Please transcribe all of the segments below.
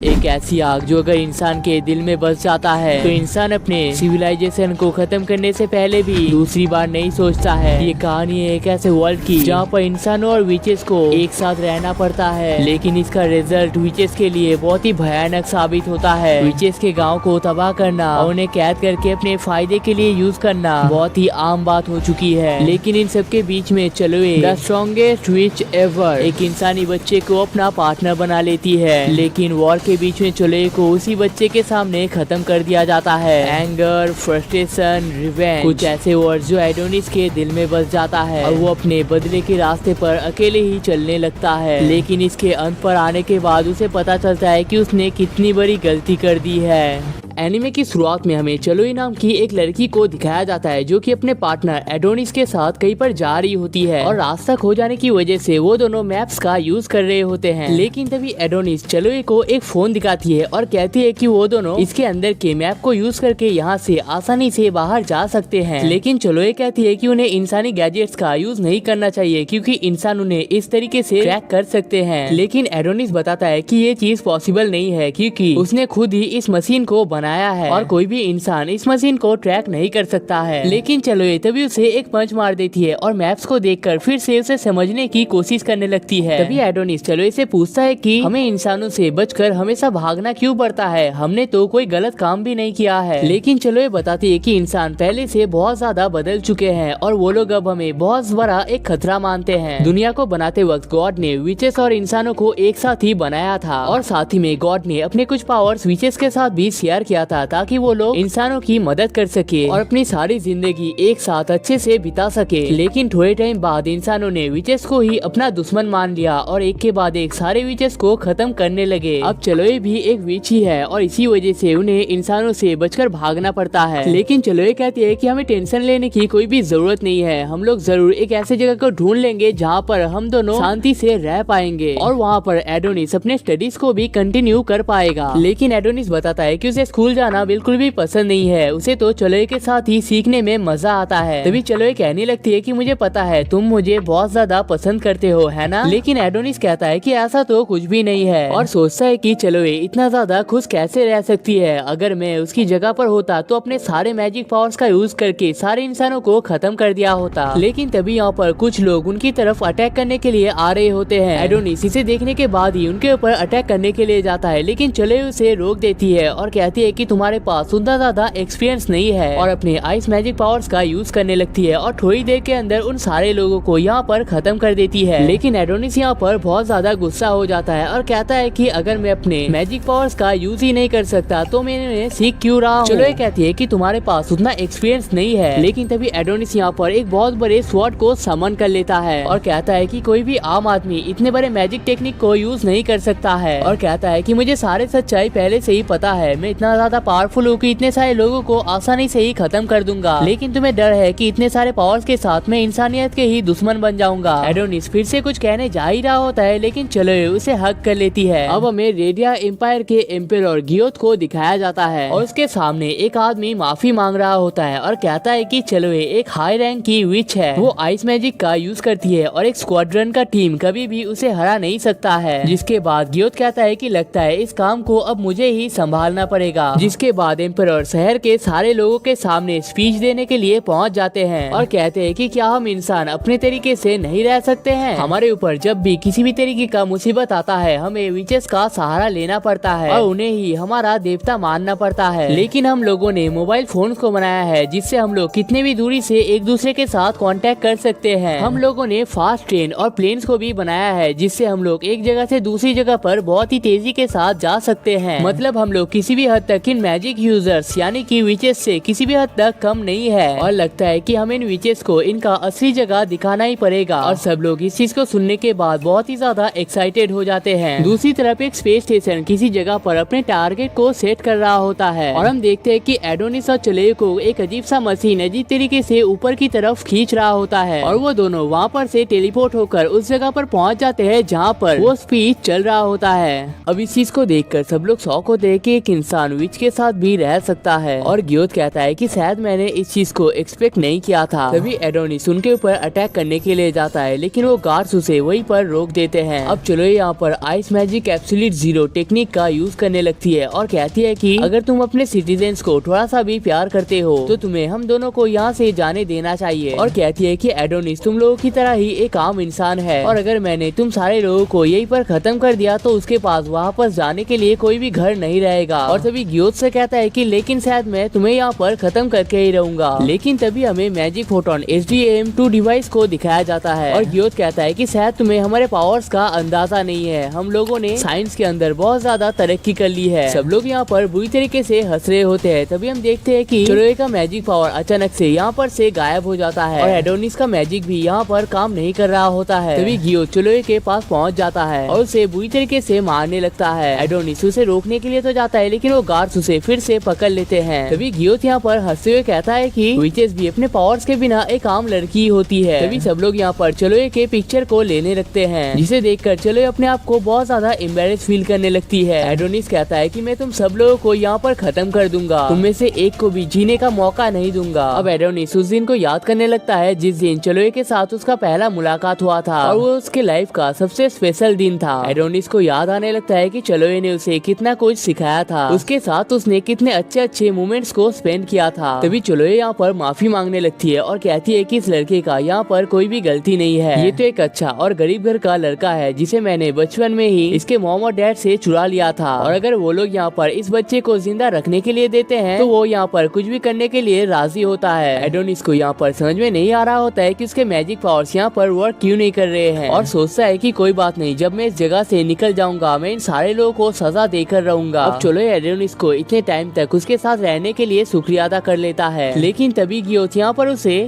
एक ऐसी आग जो अगर इंसान के दिल में बस जाता है तो इंसान अपने सिविलाइजेशन को खत्म करने से पहले भी दूसरी बार नहीं सोचता है। ये कहानी है एक ऐसे वर्ल्ड की जहाँ पर इंसानों और विचेस को एक साथ रहना पड़ता है, लेकिन इसका रिजल्ट विचेस के लिए बहुत ही भयानक साबित होता है। विचेस के गाँव को तबाह करना और उन्हें कैद करके अपने फायदे के लिए यूज करना बहुत ही आम बात हो चुकी है। लेकिन इन सब के बीच में चलोए द स्ट्रॉन्गेस्ट विच एवर एक इंसानी बच्चे को अपना पार्टनर बना लेती है, लेकिन वॉर के बीच में चलोए को उसी बच्चे के सामने खत्म कर दिया जाता है। एंगर, फ्रस्ट्रेशन, रिवेंज, कुछ ऐसे वर्ड जो एडोनिस के दिल में बस जाता है और वो अपने बदले के रास्ते पर अकेले ही चलने लगता है। लेकिन इसके अंत पर आने के बाद उसे पता चलता है कि उसने कितनी बड़ी गलती कर दी है। एनिमे की शुरुआत में हमें चलोई नाम की एक लड़की को दिखाया जाता है जो कि अपने पार्टनर एडोनिस के साथ कहीं पर जा रही होती है और रास्ता खो जाने की वजह से वो दोनों मैप्स का यूज कर रहे होते हैं। लेकिन तभी एडोनिस चलोई को एक फोन दिखाती है और कहती है कि वो दोनों इसके अंदर के मैप को यूज करके यहाँ से आसानी से बाहर जा सकते हैं। लेकिन चलोई कहती है कि उन्हें इंसानी गैजेट्स का यूज नहीं करना चाहिए क्योंकि इंसान उन्हें इस तरीके से ट्रैक कर सकते हैं। लेकिन एडोनिस बताता है कि ये चीज पॉसिबल नहीं है क्योंकि उसने खुद ही इस मशीन को बनाया है और कोई भी इंसान इस मशीन को ट्रैक नहीं कर सकता है। लेकिन चलोए तभी उसे एक पंच मार देती है और मैप्स को देखकर फिर से उसे समझने की कोशिश करने लगती है। तभी एडोनिस चलोए से पूछता है कि हमें इंसानों से बचकर हमेशा भागना क्यों पड़ता है, हमने तो कोई गलत काम भी नहीं किया है। लेकिन चलोए बताती है कि इंसान पहले से बहुत ज्यादा बदल चुके हैं और वो लोग अब हमें बहुत बड़ा एक खतरा मानते हैं। दुनिया को बनाते वक्त गॉड ने विचेस और इंसानों को एक साथ ही बनाया था और साथ ही में गॉड ने अपने कुछ पावर्स विचेस के साथ भी शेयर किया था ताकि वो लोग इंसानों की मदद कर सके और अपनी सारी जिंदगी एक साथ अच्छे से बिता सके। लेकिन थोड़े टाइम बाद इंसानों ने विचेस को ही अपना दुश्मन मान लिया और एक के बाद एक सारे विचेस को खत्म करने लगे। अब चलोए भी एक विच ही है और इसी वजह से उन्हें इंसानों से बचकर भागना पड़ता है। लेकिन चलोए कहती है कि हमें टेंशन लेने की कोई भी जरूरत नहीं है, हम लोग जरूर एक ऐसे जगह को ढूंढ लेंगे जहाँ पर हम दोनों शांति से रह पाएंगे और वहाँ पर एडोनिस अपने स्टडीज को भी कंटिन्यू कर पाएगा। लेकिन एडोनिस बताता है कि उसे स्कूल जाना बिल्कुल भी पसंद नहीं है, उसे तो चलोए के साथ ही सीखने में मजा आता है। तभी चलोए कहने लगती है कि मुझे पता है तुम मुझे बहुत ज्यादा पसंद करते हो, है ना? लेकिन एडोनिस कहता है कि ऐसा तो कुछ भी नहीं है और सोचता है कि चलोए इतना ज्यादा खुश कैसे रह सकती है, अगर मैं उसकी जगह पर होता तो अपने सारे मैजिक पावर्स का यूज करके सारे इंसानों को खत्म कर दिया होता। लेकिन तभी यहाँ पर कुछ लोग उनकी तरफ अटैक करने के लिए आ रहे होते हैं। एडोनिस इसे देखने के बाद ही उनके ऊपर अटैक करने के लिए जाता है, लेकिन चलोए उसे रोक देती है और कहती है कि तुम्हारे पास उतना ज्यादा एक्सपीरियंस नहीं है और अपने आइस मैजिक पावर्स का यूज करने लगती है और थोड़ी देर के अंदर उन सारे लोगों को यहाँ पर खत्म कर देती है। लेकिन एडोनिस यहाँ पर बहुत ज्यादा गुस्सा हो जाता है और कहता है कि अगर मैं अपने मैजिक पावर्स का यूज ही नहीं कर सकता तो मैं इन्हें सीख क्यों रहा हूँ। चलोए कहती है कि तुम्हारे पास उतना एक्सपीरियंस नहीं है। लेकिन तभी एडोनिस यहाँ पर एक बहुत बड़े स्वॉर्ड को समन कर लेता है और कहता है कि कोई भी आम आदमी इतने बड़े मैजिक टेक्निक को यूज नहीं कर सकता है और कहता है कि मुझे सारे सच्चाई पहले से ही पता है, मैं इतना ज्यादा पावरफुल हूँ कि इतने सारे लोगों को आसानी से ही खत्म कर दूंगा। लेकिन तुम्हें डर है कि इतने सारे पावर्स के साथ मैं इंसानियत के ही दुश्मन बन जाऊंगा। एडोनिस फिर से कुछ कहने जा ही रहा होता है, लेकिन चलोए उसे हक कर लेती है। अब हमें रेडिया एम्पायर के एम्पेरर गियोथ को दिखाया जाता है और उसके सामने एक आदमी माफी मांग रहा होता है और कहता है कि चलोए एक हाई रैंक की विच है, वो आइस मैजिक का यूज करती है और एक स्क्वाड्रन का टीम कभी भी उसे हरा नहीं सकता है। जिसके बाद गियोथ कहता है कि लगता है इस काम को अब मुझे ही संभालना पड़ेगा। जिसके बाद एम्पेरर शहर के सारे लोगों के सामने स्पीच देने के लिए पहुंच जाते हैं और कहते हैं कि क्या हम इंसान अपने तरीके से नहीं रह सकते हैं, हमारे ऊपर जब भी किसी भी तरीके का मुसीबत आता है हमें विचेस का सहारा लेना पड़ता है और उन्हें ही हमारा देवता मानना पड़ता है। लेकिन हम लोगों ने मोबाइल फोन को बनाया है जिससे हम लोग कितने भी दूरी से एक दूसरे के साथ कांटेक्ट कर सकते हैं। हम लोगों ने फास्ट ट्रेन और प्लेन्स को भी बनाया है जिससे हम लोग एक जगह से दूसरी जगह पर बहुत ही तेजी के साथ जा सकते हैं। मतलब हम लोग किसी भी हद तक इन मैजिक यूजर्स यानी कि विचेस से किसी भी हद तक कम नहीं है और लगता है कि हमें इन विचेस को इनका असली जगह दिखाना ही पड़ेगा। और सब लोग इस चीज को सुनने के बाद बहुत ही ज्यादा एक्साइटेड हो जाते हैं। दूसरी तरफ एक स्पेस स्टेशन किसी जगह पर अपने टारगेट को सेट कर रहा होता है और हम देखते हैं कि एडोनिस और चलोए को एक अजीब सा मशीन अजीब तरीके से ऊपर की तरफ खींच रहा होता है और वो दोनों वहाँ पर से टेलीपोर्ट होकर उस जगह पर पहुँच जाते हैं जहाँ पर वो स्पीच चल रहा होता है। अब इस चीज को देखकर सब लोग शौक होते हैं कि एक इंसान विच के साथ भी रह सकता है। और गियोथ कहता है कि शायद मैंने इस चीज को एक्सपेक्ट नहीं किया था। तभी एडोनिस उनके ऊपर अटैक करने के लिए जाता है, लेकिन वो गार्ड्स उसे वहीं पर रोक देते हैं। अब चलो यहाँ पर ice magic absolute zero technique का यूज करने लगती है और कहती है कि अगर तुम अपने सिटीजन्स को थोड़ा सा भी प्यार करते हो तो तुम्हें हम दोनों को यहाँ से जाने देना चाहिए। और कहती है कि एडोनिस तुम लोगों की तरह ही एक आम इंसान है, और अगर मैंने तुम सारे लोगों को यहीं पर खत्म कर दिया तो उसके पास वापस जाने के लिए कोई भी घर नहीं रहेगा। और तभी गियोथ से कहता है कि लेकिन शायद मैं तुम्हें यहाँ पर खत्म करके ही रहूंगा। लेकिन तभी हमें मैजिक फोटोन HDAM2 डिवाइस को दिखाया जाता है और गियोथ कहता है कि शायद तुम्हें हमारे पावर्स का अंदाजा नहीं है, हम लोगों ने साइंस के अंदर बहुत ज्यादा तरक्की कर ली है। सब लोग यहाँ पर बुरी तरीके से हंस रहे होते हैं। तभी हम देखते हैं कि चिलोए का मैजिक पावर अचानक से यहाँ पर से गायब हो जाता है और एडोनिस का मैजिक भी यहाँ पर काम नहीं कर रहा होता है। तभी गियोथ चिलोए के पास पहुँच जाता है और उसे बुरी तरीके से मारने लगता है। एडोनिस उसे रोकने के लिए तो जाता है, लेकिन वो गार्ड्स उसे फिर से पकड़ लेते हैं। तभी गियोथ यहाँ पर हंसते हुए कहता है कि विचेस भी अपने पावर्स के बिना एक आम लड़की होती है। तभी सब लोग यहाँ पर चिलोए के पिक्चर को लेने लगते हैं, जिसे देखकर चिलोए अपने आप को बहुत ज्यादा एम्बैरेस फील करने लगती है। एडोनिस कहता है कि मैं तुम सब लोगों को यहाँ पर खत्म कर दूंगा, तुम में से एक को भी जीने का मौका नहीं दूंगा। अब एडोनिस उस दिन को याद करने लगता है जिस दिन चिलोए के साथ उसका पहला मुलाकात हुआ था और वो उसके लाइफ का सबसे स्पेशल दिन था। एडोनिस को याद आने लगता है कि चिलोए ने उसे कितना कुछ सिखाया था, उसके साथ उसने कितने अच्छे अच्छे मोमेंट्स को स्पेंड किया था। तभी चिलोए यहाँ पर माफी मांगने लगती है और कहती है कि इस लड़के का यहाँ पर कोई भी गलती नहीं है, ये तो एक अच्छा और गरीब घर का लड़का है जिसे मैंने बचपन में ही इसके मॉम और डैड से चुरा लिया था, और अगर वो लोग यहाँ पर इस बच्चे को जिंदा रखने के लिए देते हैं तो वो यहाँ पर कुछ भी करने के लिए राजी होता है। एडोनिस को यहाँ पर समझ में नहीं आ रहा होता है कि उसके मैजिक पावर्स यहाँ पर वर्क क्यों नहीं कर रहे हैं और सोचता है कि कोई बात नहीं, जब मैं इस जगह से निकल जाऊंगा मैं इन सारे लोगों को सजा देकर रहूंगा। अब चलो एडोनिस को इतने टाइम तक उसके साथ रहने के लिए शुक्रिया अदा कर लेता है, लेकिन तभी गियोथ यहाँ पर उसे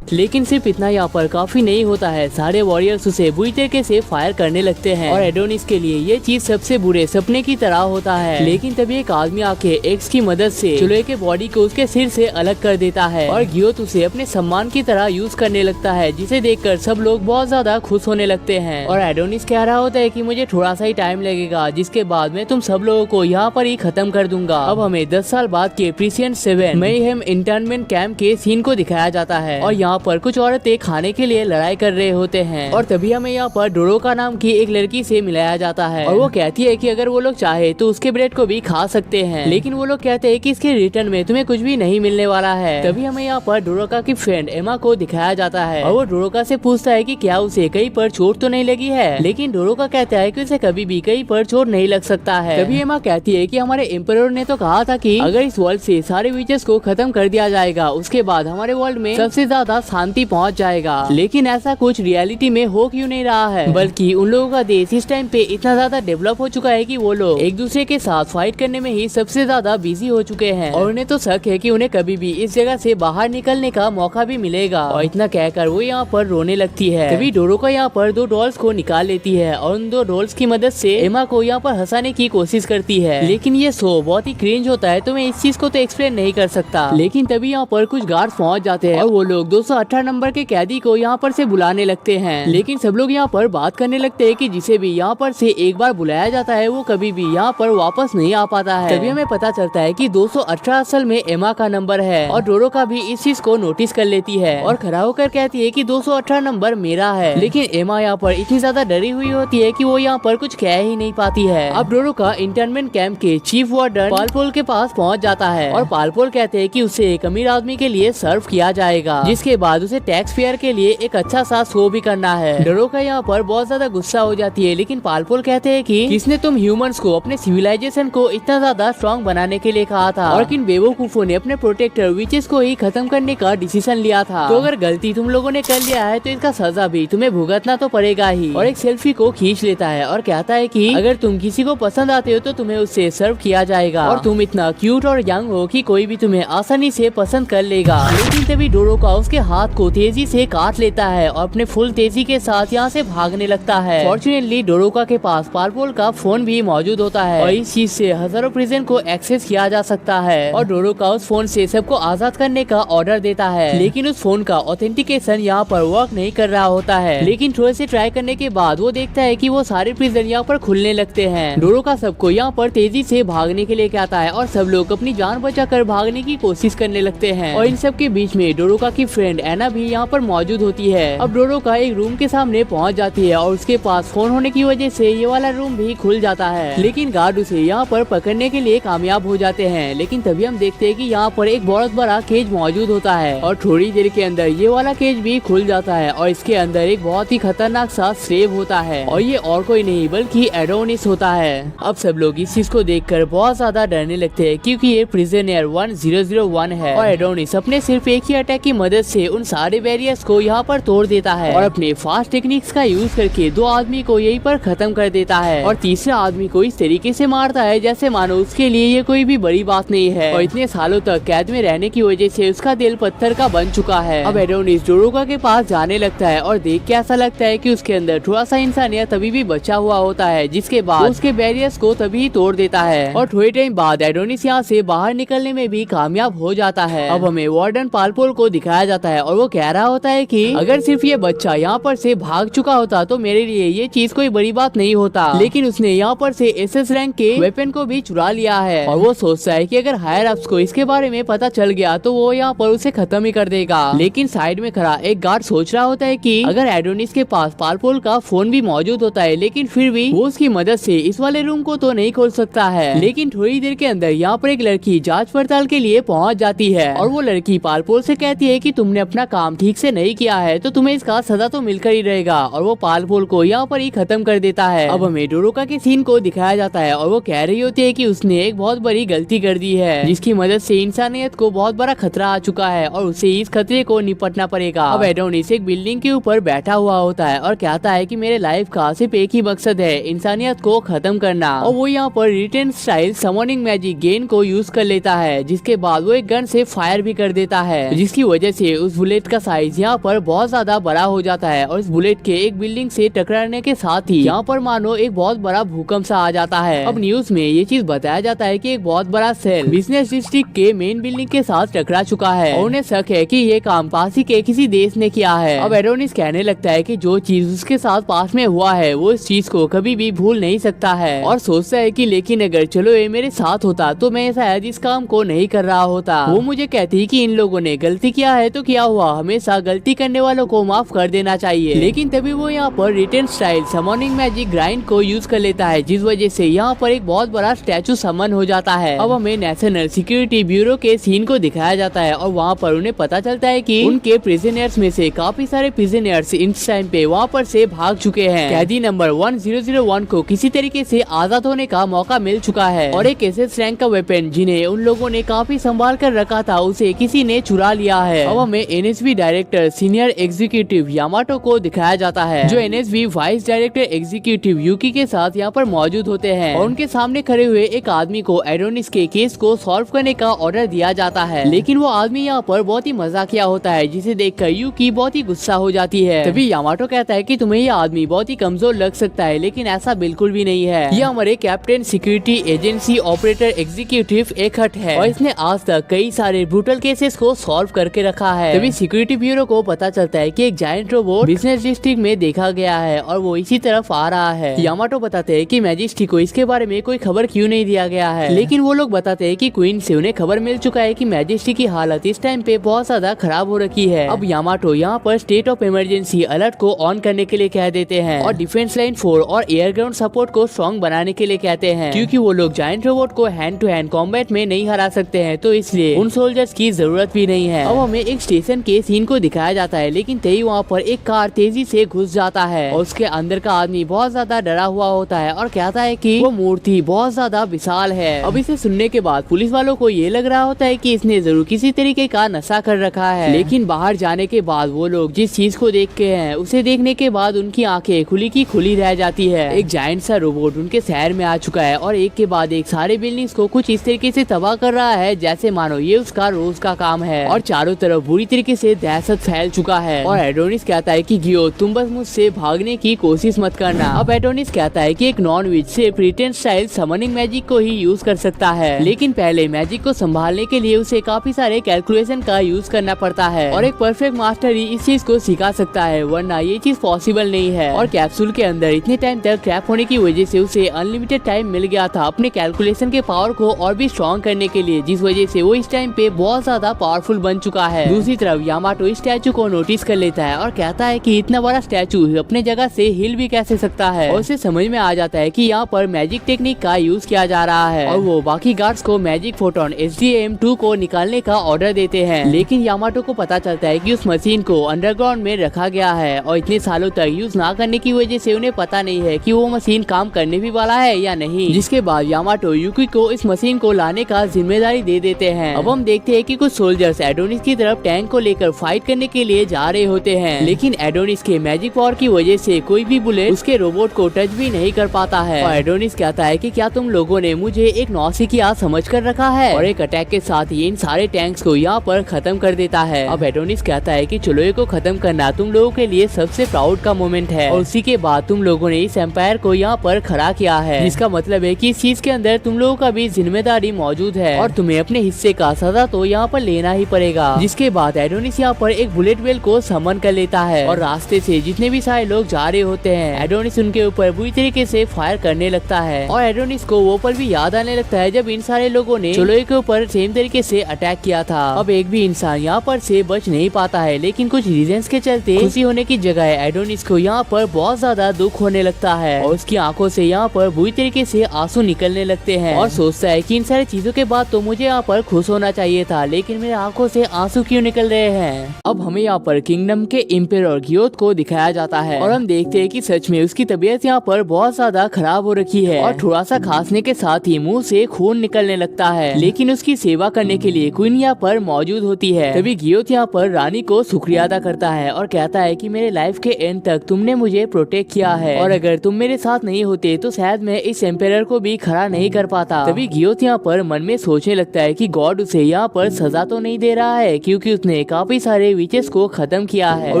लेकिन सिर्फ इतना यहाँ पर काफी नहीं होता है, सारे वॉरियर्स उसे बुरी तरीके से फायर करने लगते हैं और एडोनिस के लिए ये चीज सबसे बुरे सपने की तरह होता है। लेकिन तभी एक आदमी आके एक्स की मदद से चिलोए के बॉडी को उसके सिर से अलग कर देता है और गियोथ उसे अपने सम्मान की तरह यूज करने लगता है, जिसे देखकर सब लोग बहुत ज्यादा खुश होने लगते हैं। और एडोनिस कह रहा होता है कि मुझे थोड़ा सा ही टाइम लगेगा, जिसके बाद मैं तुम सब लोगों को यहाँ पर ही खत्म कर दूंगा। अब हमें 10 साल बाद के प्रीसियंट 7 मेयहेम इंटर्नमेंट कैंप के सीन को दिखाया जाता है और यहाँ पर कुछ औरतें खाने के लिए लड़ाई कर रहे होते हैं और तभी हमें यहाँ पर डोरोका नाम की एक लड़की से मिलाया जाता है और वो कहती है कि अगर वो लोग चाहे तो उसके ब्रेड को भी खा सकते हैं, लेकिन वो लोग कहते हैं कि इसके रिटर्न में तुम्हें कुछ भी नहीं मिलने वाला है। तभी हमें यहाँ पर डोरोका की फ्रेंड एमा को दिखाया जाता है और वो डोरोका से पूछता है कि क्या उसे कहीं पर चोट तो नहीं लगी है, लेकिन डोरोका कहता है कि उसे कभी भी कहीं पर चोट नहीं लग सकता है। तभी एमा कहती है कि हमारे एम्परर ने तो कहा था कि अगर इस वर्ल्ड से सारे विचेस को खत्म कर दिया जाएगा उसके बाद हमारे वर्ल्ड में सबसे ज्यादा शांति पहुंच जाएगा, लेकिन ऐसा कुछ रियलिटी में हो क्यों नहीं रहा है, बल्कि उन लोगों का देश इस टाइम पे इतना ज्यादा डेवलप हो चुका है कि वो लोग एक दूसरे के साथ फाइट करने में ही सबसे ज्यादा बिजी हो चुके हैं और उन्हें तो शक है कि उन्हें कभी भी इस जगह से बाहर निकलने का मौका भी मिलेगा। और इतना कहकर वो यहाँ पर रोने लगती है। तभी डोरोका यहाँ पर 2 डॉल्स को निकाल लेती है और उन 2 डॉल्स की मदद से एमा को यहाँ पर हंसाने की कोशिश करती है, लेकिन ये शो बहुत ही क्रिंज होता है तो मैं इस चीज को तो एक्सप्लेन नहीं कर सकता। लेकिन तभी यहाँ पर कुछ गार्ड पहुँच जाते हैं और वो लोग 218 नंबर के कैदी को यहाँ पर से बुलाने लगते हैं, लेकिन सब लोग यहाँ पर बात करने लगते हैं कि जिसे भी यहाँ पर से एक बार बुलाया जाता है वो कभी भी यहाँ पर वापस नहीं आ पाता है। तभी हमें पता चलता है कि 218 असल में एमा का नंबर है और डोरोका भी इस चीज को नोटिस कर लेती है और खड़ा होकर कहती है कि 218 नंबर मेरा है, लेकिन एमा यहाँ पर इतनी ज्यादा डरी हुई होती है कि वो यहाँ पर कुछ कह ही नहीं पाती है। अब डोरोका इंटर्नमेंट कैंप के चीफ वार्डन पालपोल के पास पहुँच जाता है और पालपोल कहते हैं कि उसे एक अमीर आदमी के लिए सर्व किया जाएगा, जिसके बाद उसे टैक्स फेयर के लिए एक अच्छा सा शो भी करना है। डोरोका यहाँ पर बहुत ज्यादा गुस्सा हो जाती है, लेकिन पालपोल कहते हैं कि किसने तुम ह्यूमंस को अपने सिविलाइजेशन को इतना ज्यादा स्ट्रॉन्ग बनाने के लिए कहा था और किन बेवकूफों ने अपने प्रोटेक्टर विचेस को ही खत्म करने का डिसीजन लिया था, तो अगर गलती तुम लोगों ने कर लिया है तो इसका सजा भी तुम्हें भुगतना तो पड़ेगा ही। और एक सेल्फी को खींच लेता है और कहता है कि अगर तुम किसी को पसंद आते हो तो तुम्हें उससे सर्व किया जाएगा और तुम इतना क्यूट और यंग हो कि कोई भी तुम्हें आसानी से पसंद कर लेगा। लेकिन तभी डोरोका उसके हाथ को तेजी से काट लेता है और अपने फुल तेजी के साथ यहाँ से भागने लगता है। फॉर्चुनेटली डोरोका के पास पालपोल का फोन भी मौजूद होता है और इस चीज से हजारों प्रिजन को एक्सेस किया जा सकता है और डोरोका उस फोन से सबको आजाद करने का ऑर्डर देता है। लेकिन उस फोन का ऑथेंटिकेशन यहाँ पर वर्क नहीं कर रहा होता है। लेकिन थोड़े से ट्राई करने के बाद वो देखता है कि वो सारे प्रिजन यहाँ पर खुलने लगते हैं। डोरोका सबको यहाँ पर तेजी से भागने के लिए कहता है और सब लोग अपनी जान बचाकर भागने की कोशिश करने लगते हैं और इन सब के बीच में डोरोका की फ्रेंड एना भी यहाँ पर मौजूद होती है। अब डोरोका एक रूम के सामने पहुँच जाती है और उसके पास फोन होने की वजह से ये वाला रूम भी खुल जाता है। लेकिन गार्ड उसे यहाँ पर पकड़ने के लिए कामयाब हो जाते हैं। लेकिन तभी हम देखते हैं कि यहाँ पर एक बहुत बड़ा केज मौजूद होता है और थोड़ी देर के अंदर ये वाला केज भी खुल जाता है और इसके अंदर एक बहुत ही खतरनाक सा स्लेव होता है और ये और कोई नहीं बल्कि एडोनिस होता है। अब सब लोग इस चीज को देखकर बहुत ज्यादा डरने लगते हैं क्योंकि ये प्रिजनर 1001 है और एडोनिस अपने सिर्फ एक ही अटैक की मदद से उन सारे बैरियर्स को यहाँ पर तोड़ देता है और अपने फास्ट टेक्निक्स का यूज करके दो आदमी को यहीं पर खत्म कर देता है और तीसरा आदमी को इस तरीके से मारता है जैसे मानो उसके लिए ये कोई भी बड़ी बात नहीं है और इतने सालों तक कैद में रहने की वजह से उसका दिल पत्थर का बन चुका है। अब एडोनिस डोरोका के पास जाने लगता है और देख के ऐसा लगता है कि उसके अंदर थोड़ा सा इंसानियत अभी भी बचा हुआ होता है, जिसके बाद उसके बैरियर्स को तभी तोड़ देता है और थोड़े टाइम बाद एडोनिस यहाँ से बाहर निकलने में भी कामयाब हो जाता है। अब हमें वार्डन पालपोल को दिखाया जाता है और वो कह रहा होता है कि अगर सिर्फ ये बच्चा यहाँ पर से भाग चुका होता तो मेरे लिए ये चीज कोई बड़ी बात नहीं होता, लेकिन उसने यहाँ पर से एसएस रैंक के वेपन को भी चुरा लिया है और वो सोचता है कि अगर हायर अप्स को इसके बारे में पता चल गया तो वो यहाँ पर उसे खत्म ही कर देगा। लेकिन साइड में खड़ा एक गार्ड सोच रहा होता है कि अगर एडोनिस के पास पालपोल का फोन भी मौजूद होता है लेकिन फिर भी वो उसकी मदद से इस वाले रूम को तो नहीं खोल सकता है। लेकिन थोड़ी देर के अंदर यहाँ पर एक लड़की जांच पड़ताल के लिए पहुँच जाती है और वो लड़की पालपोल से कहती है कि तुमने अपना काम ठीक से नहीं किया है तो तुम्हें इसका सजा तो मिलकर ही रहेगा और वो पालपोल को यहाँ पर ही खत्म कर देता है। अब हमें डोरोका के सीन को दिखाया जाता है और वो कह रही होती है कि उसने एक बहुत बड़ी गलती कर दी है जिसकी मदद से इंसानियत को बहुत बड़ा खतरा आ चुका है और उसे इस खतरे को निपटना पड़ेगा। अब एडोनिस एक बिल्डिंग के ऊपर बैठा हुआ होता है और कहता है कि मेरे लाइफ का सिर्फ एक ही मकसद है, इंसानियत को खत्म करना। और वो यहाँ पर return style summoning magic gain को यूज कर लेता है, जिसके बाद वो एक गन से फायर भी कर देता है, जिसकी वजह से उस बुलेट का साइज यहाँ पर बहुत ज्यादा बड़ा हो जाता है और इस बुलेट के एक बिल्डिंग से टकराने के साथ ही यहाँ पर मानो एक बहुत बड़ा भूकंप सा आ जाता है। अब न्यूज में ये चीज बताया जाता है कि एक बहुत बड़ा सेल बिजनेस डिस्ट्रिक्ट के मेन बिल्डिंग के साथ टकरा चुका है और उन्हें शक है कि ये काम पास ही के किसी देश ने किया है। अब एडोनिस कहने लगता है कि जो चीज उसके साथ पास में हुआ है वो इस चीज को कभी भी भूल नहीं सकता है और सोचता है कि लेकिन अगर चलो ये मेरे साथ होता तो मैं शायद इस काम को नहीं कर रहा होता। वो मुझे कहती कि इन लोगों ने गलती किया है तो क्या हुआ, हमेशा गलती करने वालों को माफ कर देना चाहिए। लेकिन तभी वो यहाँ पर return style summoning magic grind को यूज कर लेता है, जिस वजह से यहाँ पर एक बहुत बड़ा स्टैचू समन हो जाता है। अब हमें नेशनल सिक्योरिटी ब्यूरो के सीन को दिखाया जाता है और वहाँ पर उन्हें पता चलता है कि उनके प्रिजनर्स में से काफी सारे प्रिजनर्स इस टाइम पे वहाँ पर से भाग चुके हैं। कैदी नंबर 1001 को किसी तरीके से आजाद होने का मौका मिल चुका है और एक एसएस रैंक का वेपन जिन्हें उन लोगों ने काफी संभाल कर रखा था उसे किसी ने चुरा लिया है। अब हमें NSB director senior executive Yamato को दिखाया जाता है, जो एनएसबी वाइस डायरेक्टर एग्जीक्यूटिव यूकी के साथ यहाँ पर मौजूद होते हैं और उनके सामने खड़े हुए एक आदमी को एडोनिस के केस को सॉल्व करने का ऑर्डर दिया जाता है। लेकिन वो आदमी यहाँ पर बहुत ही मजाकिया होता है, जिसे देखकर यूकी बहुत ही गुस्सा हो जाती है। तभी यामाटो कहता है कि तुम्हें ये आदमी बहुत ही कमजोर लग सकता है, लेकिन ऐसा बिल्कुल भी नहीं है। ये हमारे captain security agency operator executive एकहट है और इसने आज तक कई सारे ब्रूटल केसेस को सॉल्व करके रखा है। तभी सिक्योरिटी ब्यूरो को पता चलता है कि एक जायंट रोबोट बिजनेस डिस्ट्रिक्ट में देखा गया है और वो इसी तरफ आ रहा है। यामाटो बताते हैं कि मैजिस्ट्री को इसके बारे में कोई खबर क्यों नहीं दिया गया है, लेकिन वो लोग बताते हैं कि क्वीन से उन्हें खबर मिल चुका है कि मैजिस्ट्री की हालत इस टाइम पे बहुत ज्यादा खराब हो रखी है। अब यामाटो यहाँ पर स्टेट ऑफ इमरजेंसी अलर्ट को ऑन करने के लिए कह देते हैं और डिफेंस लाइन 4 और एयर ग्राउंड सपोर्ट को स्ट्रॉन्ग बनाने के लिए कहते हैं, क्योंकि वो लोग जायंट रोबोट को हैंड टू हैंड कॉम्बैट में नहीं हरा सकते हैं, तो इसलिए उन सोल्जर्स की जरूरत भी नहीं है। अब हमें एक स्टेशन के सीन को दिखाया जाता है, लेकिन तभी वहाँ पर एक कार तेजी से घुस जाता है और उसके अंदर का आदमी बहुत ज्यादा डरा हुआ होता है और कहता है कि वो मूर्ति बहुत ज्यादा विशाल है। अब इसे सुनने के बाद पुलिस वालों को ये लग रहा होता है कि इसने जरूर किसी तरीके का नशा कर रखा है, लेकिन बाहर जाने के बाद वो लोग जिस चीज को देख के हैं उसे देखने के बाद उनकी आंखें खुली की खुली रह जाती है। एक जायंट सा रोबोट उनके शहर में आ चुका है और एक के बाद एक सारे बिल्डिंग्स को कुछ इस तरीके से तबाह कर रहा है जैसे मानो ये उसका रोज का काम है और चारों तरफ बुरी तरीके तरीके से दहशत फैल चुका है। और एडोनिस कहता है कि गियो तुम बस मुझसे भागने की कोशिश मत करना। अब एडोनिस कहता है कि एक नॉन विच से प्रीटेंड स्टाइल समनिंग मैजिक को ही यूज कर सकता है, लेकिन पहले मैजिक को संभालने के लिए उसे काफी सारे कैलकुलेशन का यूज करना पड़ता है और एक परफेक्ट मास्टर ही इस चीज को सिखा सकता है, वरना ये चीज पॉसिबल नहीं है। और कैप्सूल के अंदर इतने टाइम तक ट्रैप होने की वजह से उसे अनलिमिटेड टाइम मिल गया था अपने कैलकुलेशन के पावर को और भी स्ट्रॉन्ग करने के लिए, जिस वजह से वो इस टाइम पे बहुत ज्यादा पावरफुल बन चुका है। दूसरी तरफ यामाटो इस स्टैचू को नोटिस कर लेता है और कहता है कि इतना बड़ा स्टैचू अपने जगह से हिल भी कैसे सकता है, और उसे समझ में आ जाता है कि यहाँ पर मैजिक टेक्निक का यूज किया जा रहा है। और वो बाकी गार्ड्स को मैजिक फोटोन SDM-2 को निकालने का ऑर्डर देते हैं, लेकिन यामाटो को पता चलता है कि उस मशीन को अंडरग्राउंड में रखा गया है और इतने सालों तक यूज ना करने की वजह से उन्हें पता नहीं है कि वो मशीन काम करने भी वाला है या नहीं। जिसके बाद यामाटो युकी को इस मशीन को लाने का जिम्मेदारी दे देते हैं। अब हम देखते हैं कि कुछ सोल्जर्स एडोनिस की तरफ टैंक को लेकर फाइट करने के लिए जा रहे होते हैं, लेकिन एडोनिस के मैजिक पावर की वजह से कोई भी बुलेट उसके रोबोट को टच भी नहीं कर पाता है। और एडोनिस कहता है कि क्या तुम लोगों ने मुझे एक नौसिखिया समझ कर रखा है, और एक अटैक के साथ ही इन सारे टैंक्स को यहाँ पर खत्म कर देता है। अब एडोनिस कहता है कि चुलोए को खत्म करना तुम लोगों के लिए सबसे प्राउड का मोमेंट है, और उसी के बाद तुम लोगों ने इस एम्पायर को यहाँ पर खड़ा किया है, जिसका मतलब है कि इस चीज के अंदर तुम लोगों का भी जिम्मेदारी मौजूद है और तुम्हें अपने हिस्से का सजा तो यहाँ पर लेना ही पड़ेगा। जिसके बाद एडोनिस यहाँ पर एक बुलेट वेल को समन कर लेता है और रास्ते से जितने भी सारे लोग जा रहे होते हैं एडोनिस उनके ऊपर बुरी तरीके से फायर करने लगता है। और एडोनिस को वो पल भी याद आने लगता है जब इन सारे लोगों ने चुलोए के ऊपर सेम तरीके से अटैक किया था। अब एक भी इंसान यहाँ पर से बच नहीं पाता है, लेकिन कुछ रीजंस के चलते खुशी होने की जगह एडोनिस को यहाँ पर बहुत ज्यादा दुख होने लगता है और उसकी आंखों से यहाँ पर बुरी तरीके से आंसू निकलने लगते हैं और सोचता है कि इन सारी चीजों के बाद तो मुझे यहाँ पर खुश होना चाहिए था, लेकिन मेरे आंखों से आंसू क्यों निकल रहे हैं। अब हमें यहाँ पर किंगडम के एम्परर गियोथ को दिखाया जाता है और हम देखते हैं कि सच में उसकी तबीयत यहाँ पर बहुत ज्यादा खराब हो रखी है और थोड़ा सा खांसने के साथ ही मुंह से खून निकलने लगता है, लेकिन उसकी सेवा करने के लिए क्वीन यहाँ पर मौजूद होती है। तभी गियोथ यहाँ पर रानी को शुक्रिया अदा करता है और कहता है कि मेरे लाइफ के एंड तक तुमने मुझे प्रोटेक्ट किया है और अगर तुम मेरे साथ नहीं होते तो शायद मैं इस एम्परर को भी खड़ा नहीं कर पाता। तभी गियोथ यहाँ पर मन में सोचने लगता है कि गॉड उसे यहाँ पर सजा तो नहीं दे रहा है, क्योंकि उसने काफी सारे विचेस को खत्म किया है और